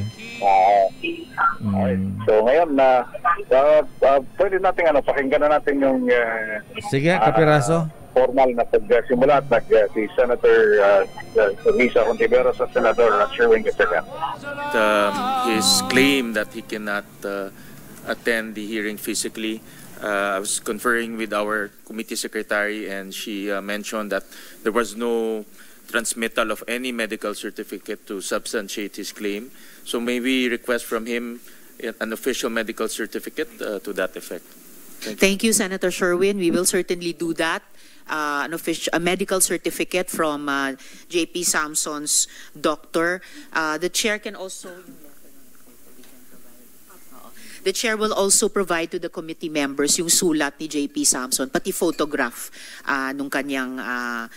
So ngayon pwede natin pakinggan na natin yung sige, Kapiraso. Formal na pagsimula at si Senator Risa Hontiveros at Senator Sherwin Gatchalian. His claim that he cannot attend the hearing physically. I was conferring with our committee secretary and she mentioned that there was no transmittal of any medical certificate to substantiate his claim. So may we request from him an official medical certificate to that effect? Thank you, Senator Sherwin. We will certainly do that. A medical certificate from J.P. Samson's doctor. The chair can also... The chair will also provide to the committee members yung sulat ni J.P. Samson, pati photograph nung kanyang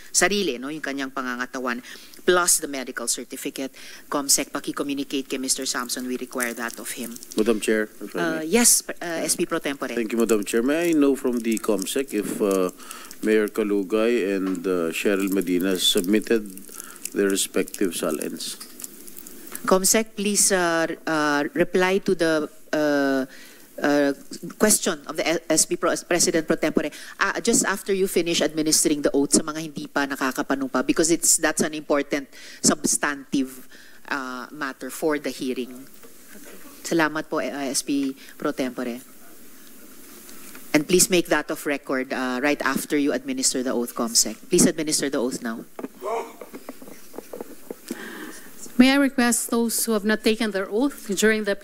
sarili, yung kanyang pangangatawan, plus the medical certificate. COMSEC, paki-communicate kay Mr. Samson, we require that of him. Madam Chair? Yes, SP Pro Tempore. Thank you, Madam Chair. May I know from the COMSEC if Mayor Kalugay and Cheryl Medina submitted their respective salins? COMSEC, please reply to the question of the President Pro Tempore just after you finish administering the oath sa mga hindi pa nakakapanumpa, because that's an important substantive matter for the hearing. Salamat po, SP Pro Tempore. And please make that of record right after you administer the oath, COMSEC. Please administer the oath now. May I request those who have not taken their oath during the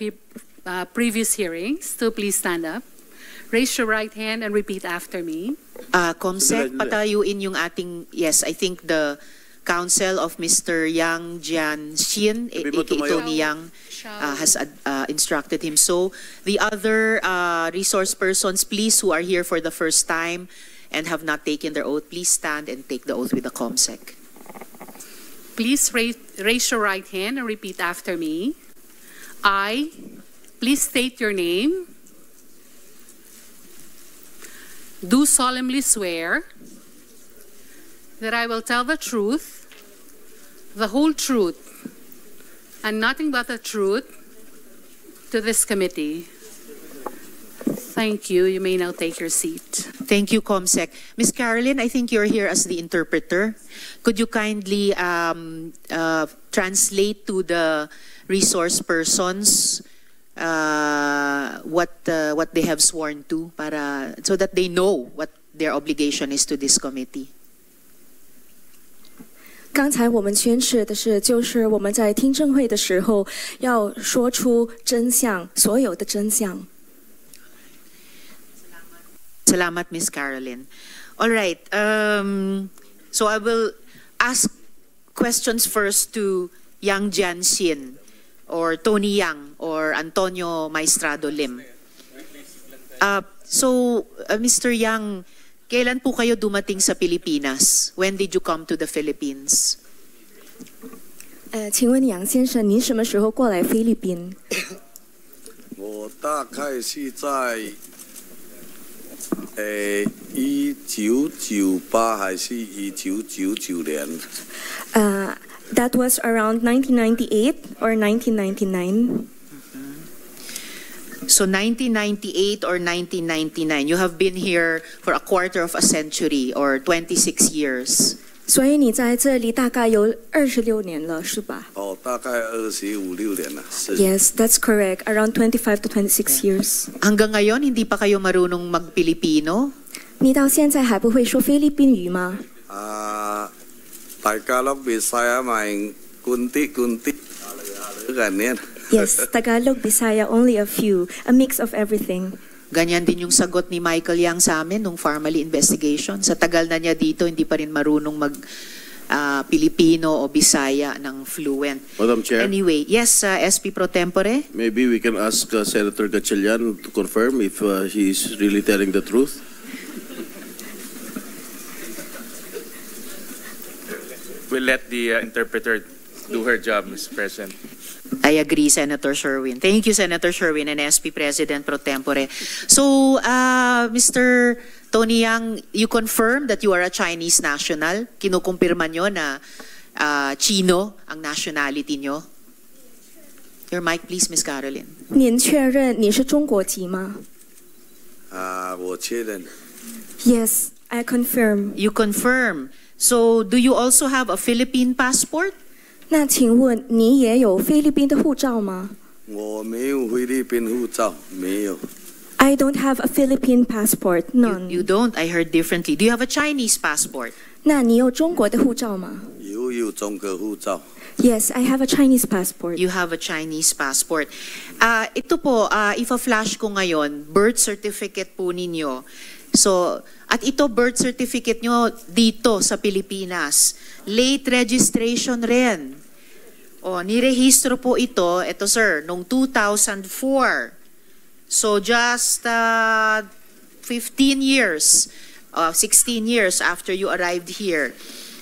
previous hearings to please stand up. Raise your right hand and repeat after me. COMSEC, patayuin yung ating, yes, I think the counsel of Mr. Yang Jianxin, aka Tony Yang, has instructed him. So the other resource persons, please, who are here for the first time and have not taken their oath, please stand and take the oath with the COMSEC. Please raise your right hand and repeat after me. I, please state your name, do solemnly swear that I will tell the truth, the whole truth, and nothing but the truth to this committee. Thank you. You may now take your seat. Thank you, COMSEC. Ms. Carolyn, I think you're here as the interpreter. Could you kindly translate to the resource persons what they have sworn to, so that they know what their obligation is to this committee? 刚才我们宣誓的是，就是我们在听证会的时候要说出真相，所有的真相。 Salamat, Ms. Carolyn. All right. So I will ask questions first to Yang Jianxin or Tony Yang or Antonio Maestrado Lim. Mr. Yang, kailan po kayo dumating sa Pilipinas? When did you come to the Philippines? 请问杨先生，您什么时候过来菲律宾？我大概是在1998还是1999年。That was around 1998 or 1999. So 1998 or 1999, you have been here for a quarter of a century or 26 years. 所以你在这里大概有26年了，是吧？大概25、26年了。Yes, that's correct. Around 25 to 26 years. Hanggang ngayon, hindi pa kayo marunong mag-Pilipino? 你到现在还不会说菲律宾语吗？大家都Bisaya main kunti-kunti ganyan. Yes, Tagalog, Bisaya, only a few, a mix of everything. Ganyan din yung sagot ni Michael Yang sa amin nung Farmally Investigation. Sa tagal na niya dito, hindi pa rin marunong mag-Pilipino o Bisaya ng fluent. Madam Chair. Anyway, yes, SP Pro Tempore? Maybe we can ask Senator Gatchalian to confirm if he is really telling the truth. We'll let the interpreter do her job, Mr. President. I agree, Senator Sherwin. Thank you, Senator Sherwin and SP President Pro Tempore. So, Mr. Tony Yang, you confirm that you are a Chinese national? Kinukumpirma nyo na Chino ang nationality nyo? Your mic, please, Ms. Caroline. 您确认你是中国籍吗？我确认。Yes, I confirm. You confirm. So, do you also have a Philippine passport? 那请问你也有菲律宾的护照吗？我没有菲律宾护照，没有。I don't have a Philippine passport. None. You don't? I heard differently. Do you have a Chinese passport? 那你有中国的护照吗？有中国护照。Yes, I have a Chinese passport. You have a Chinese passport. Ito po, ifa-flash ko ngayon, birth certificate po ninyo. So, at ito birth certificate nyo dito sa Pilipinas. Late registration rin. Nirehistro po ito sir, noong 2004. So, just 15 years, 16 years after you arrived here.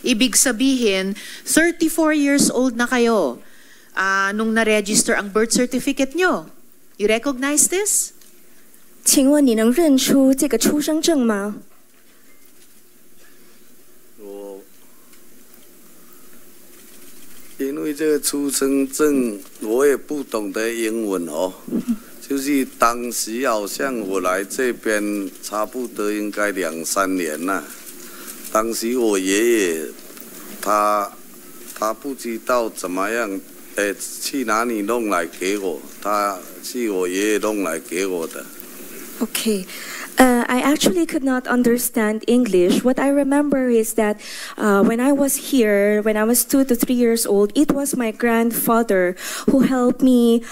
Ibig sabihin, 34 years old na kayo nung na-register ang birth certificate nyo. You recognize this? 请问你能认出这个出生证吗？因为这个出生证我也不懂得英文就是当时好像我来这边差不多应该2、3年了。当时我爷爷他不知道怎么样，去哪里弄来给我，是我爷爷弄来给我的。Okay. I actually could not understand English. What I remember is that when I was here, when I was 2 to 3 years old, it was my grandfather who helped me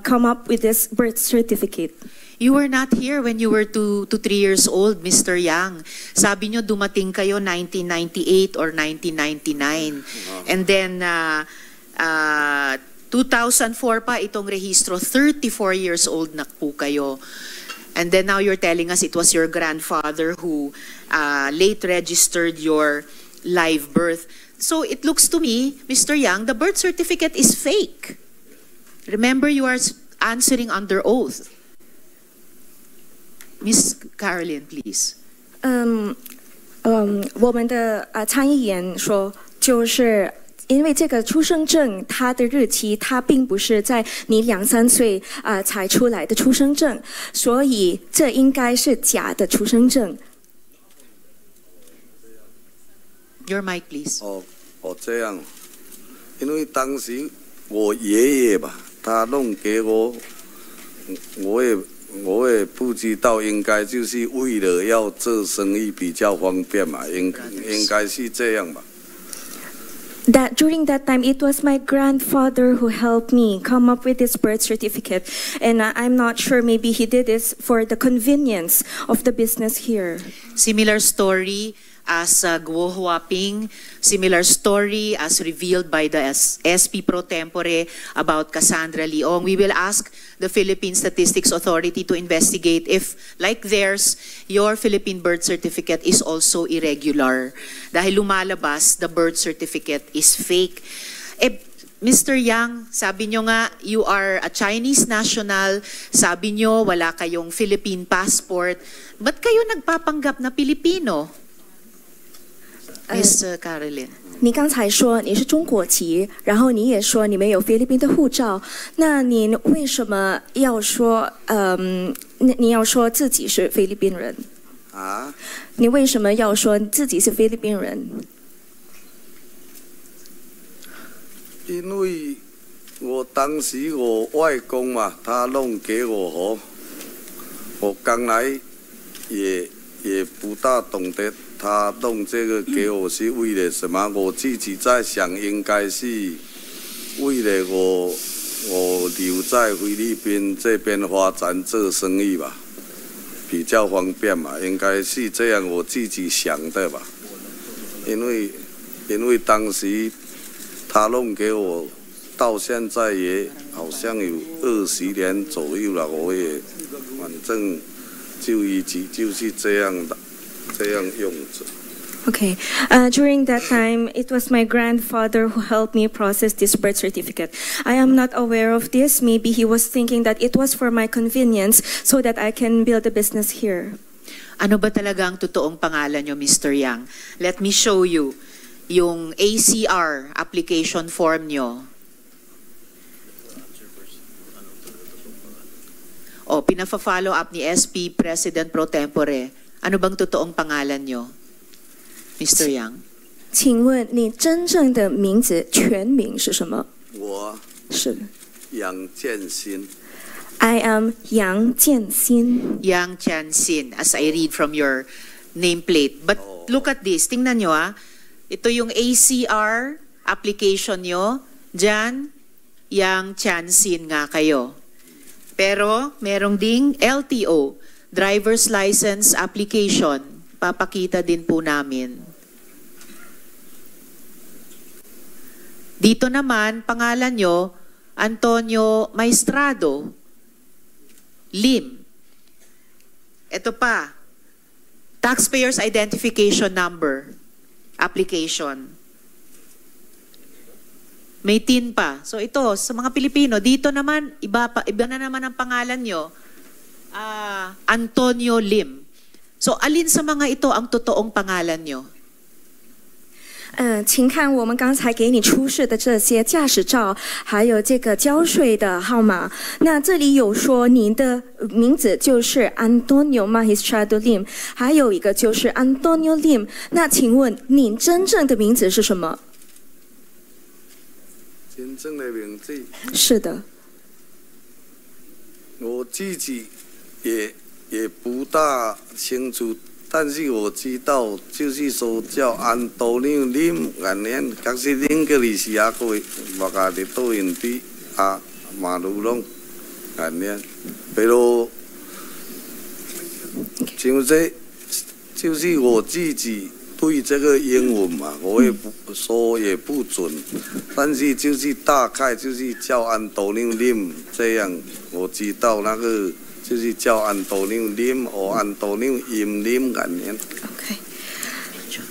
come up with this birth certificate. You were not here when you were 2 to 3 years old, Mr. Yang. Sabi nyo dumating kayo 1998 or 1999. And then 2004 pa itong rehistro, 34 years old na po kayo. And then now you're telling us it was your grandfather who late registered your live birth. So it looks to me, Mr. Yang, the birth certificate is fake. Remember, you are answering under oath. Miss Caroline, please. 我们的参议员说，就是因为这个出生证，它的日期它并不是在你2、3岁才出来的出生证，所以这应该是假的出生证。Your mic, please. 这样，因为当时我爷爷吧，他弄给我，我也不知道，应该就是为了要做生意比较方便嘛，应该是这样吧。That during that time, it was my grandfather who helped me come up with this birth certificate, and I'm not sure, maybe he did this for the convenience of the business here. Similar story as Guo Huaping. Similar story as revealed by the SP pro tempore about Cassandra Leong. We will ask the Philippine Statistics Authority to investigate if, like theirs, your Philippine birth certificate is also irregular. Dahil lumalabas, the birth certificate is fake. Mr. Yang, sabi nyo nga, you are a Chinese national. Sabi nyo, wala kayong Philippine passport. Ba't kayo nagpapanggap na Pilipino? Miss Caroline， 你刚才说你是中国籍，然后你也说你没有菲律宾的护照，那你为什么要说你要说自己是菲律宾人？啊？你为什么要说自己是菲律宾人？因为我当时我外公嘛，他弄给我我刚来也不大懂得。 他弄这个给我是为了什么？我自己在想，应该是为了我留在菲律宾这边发展做生意吧，比较方便嘛，应该是这样我自己想的吧。因为当时他弄给我，到现在也好像有20年左右了，我也反正就一直就是这样的。 Okay. During that time, it was my grandfather who helped me process this birth certificate. I am not aware of this. Maybe he was thinking that it was for my convenience so that I can build a business here. Ano ba talaga ang totoong pangalan nyo, Mr. Yang? Let me show you yung ACR application form nyo. O, pinafa-follow up ni SP President Pro Tempore. Ano bang totoong pangalan nyo, Mr. Yang? 请问你真正的名字全名是什么？我是杨建新。I am Yang Jianxin. Yang Jianxin, as I read from your nameplate. But look at this. Tingnan nyo Ito yung ACR application nyo. Diyan, Yang Jianxin nga kayo. Pero merong ding LTO. Driver's license application, papakita din po namin. Dito naman, pangalan nyo, Antonio Maestrado Lim. Ito pa, Taxpayer's Identification Number application. May TIN pa. So ito, sa mga Pilipino, dito naman, iba na naman ang pangalan nyo. Antonio Lim. So, alin sa mga ito ang totoong pangalan nyo? 请看我们刚才给你出示的这些驾驶照，还有这个交税的号码。那这里有说您的名字就是 Antonio Maestrado Lim， 还有一个就是 Antonio Lim。那请问您真正的名字是什么？真正的名字？是的。我自己。 也不大清楚，但是我知道，就是说叫安多尼林安年，可是林个里是阿个，我家的都因的马路龙安年，比如，就是我自己对这个英文嘛，我也不说也不准，但是就是大概就是叫安多尼林这样，我知道那个。 就是叫Antonio Lim or Antonio Im Lim 感念。Okay.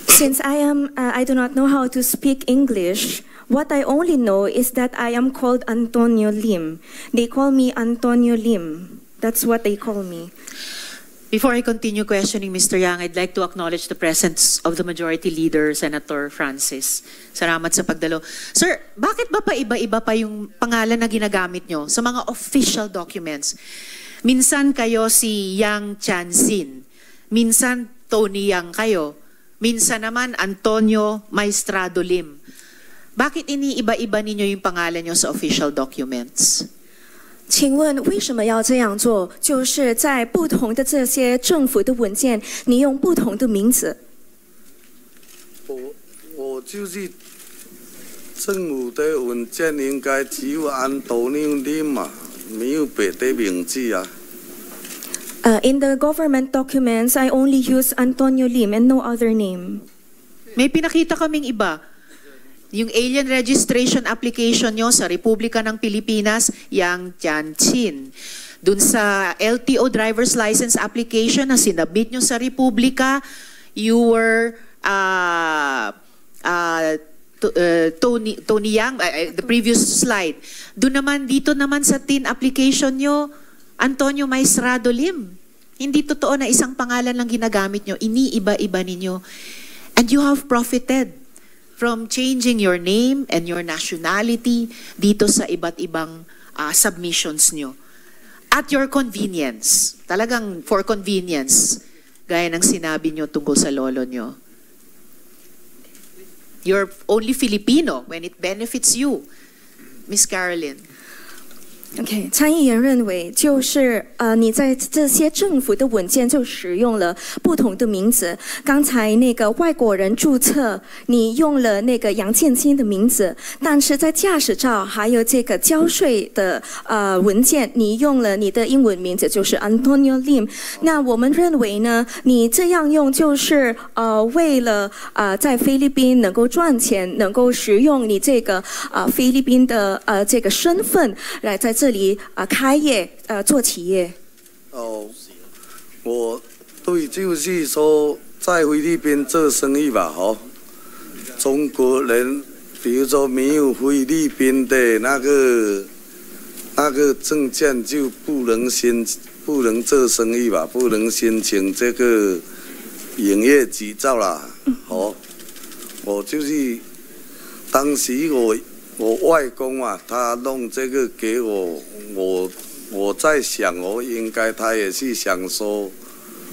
Since I do not know how to speak English, what I only know is that I am called Antonio Lim. They call me Antonio Lim. That's what they call me. Before I continue questioning Mr. Yang, I'd like to acknowledge the presence of the Majority Leader, Senator Francis. Salamat sa pagdalo. Sir, bakit ba iba-iba pa yung pangalan na ginagamit nyo sa mga official documents? Minsan kayo si Yang Jianxin, minsan Tony Yang kayo, minsan naman Antonio Maestrado Lim. Bakit iniiba-iba ninyo yung pangalan nyo sa official documents? 请问为什么要这样做？就是在不同的这些政府的文件，你用不同的名字。我就是政府的文件应该只有Antonio Lim嘛。 没有别的名字啊。In the government documents, I only use Antonio Lim and no other name. May pinakita kaming iba. Yung alien registration application nyo sa Republika ng Pilipinas, Yang Tianqin. Dun sa LTO driver's license application na sinabit nyo sa Republika, you were Tony Yang, the previous slide. Doon naman, dito naman sa TIN application nyo, Antonio Maestrado Lim. Hindi totoo na isang pangalan lang ginagamit nyo, iniiba-iba ninyo. And you have profited from changing your name and your nationality dito sa iba't ibang submissions nyo. At your convenience, talagang for convenience, gaya ng sinabi nyo tungkol sa lolo nyo. You're only Filipino when it benefits you, Miss Carolyn. OK， 参议员认为，就是你在这些政府的文件就使用了不同的名字。刚才那个外国人注册，你用了那个杨建清的名字，但是在驾驶照还有这个交税的文件，你用了你的英文名字，就是 Antonio Lim。那我们认为呢，你这样用就是为了在菲律宾能够赚钱，能够使用你这个菲律宾的这个身份来在这里开业做企业。我对就是说在菲律宾做生意吧，中国人比如说没有菲律宾的那个证件就不能做生意吧，不能申请这个营业执照啦。我就是当时我外公啊，他弄这个给我，我在想，应该他也是想说，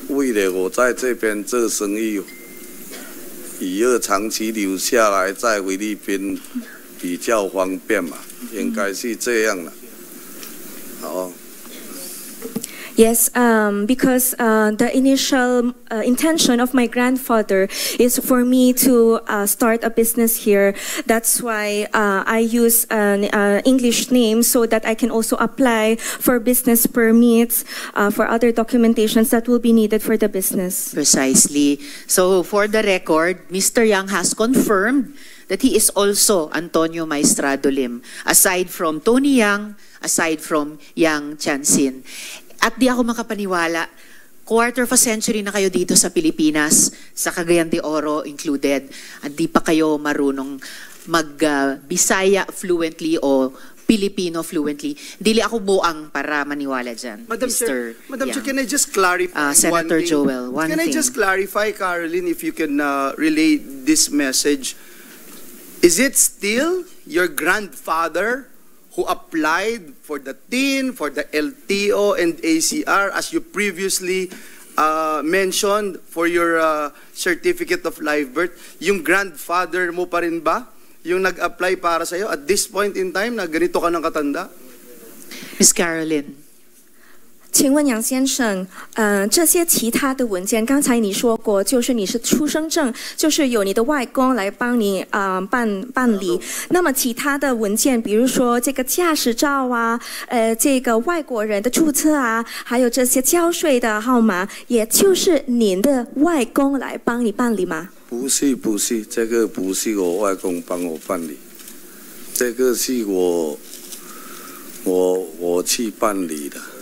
为了我在这边做生意，以后长期留下来在菲律宾比较方便嘛，应该是这样的。好。Yes, because the initial intention of my grandfather is for me to start a business here. That's why I use an English name so that I can also apply for business permits, for other documentations that will be needed for the business. Precisely. So for the record, Mr. Yang has confirmed that he is also Antonio Maestrado Lim, aside from Tony Yang, aside from Yang Tianqin. At di ako makapaniwala, quarter of a century na kayo dito sa Pilipinas, sa Cagayan de Oro included, at di pa kayo marunong mag-Bisaya fluently o Filipino fluently. Dili ako buang para maniwala dyan. Madam Chair, can I just clarify Senator one thing? Joel, Can I just clarify, Caroline, if you can relay this message? Is it still your grandfather who applied for the TIN, for the LTO and ACR, as you previously mentioned for your certificate of live birth? Yung grandfather mo pa rin ba yung nag-apply para sa'yo at this point in time na ganito ka ng katanda? Miss Carolyn. 请问杨先生，这些其他的文件，刚才你说过，就是你是出生证，就是有你的外公来帮你办理。那么其他的文件，比如说这个驾驶照啊，这个外国人的注册啊，还有这些交税的号码，也就是您的外公来帮你办理吗？不是，这个不是我外公帮我办理，这个是我去办理的。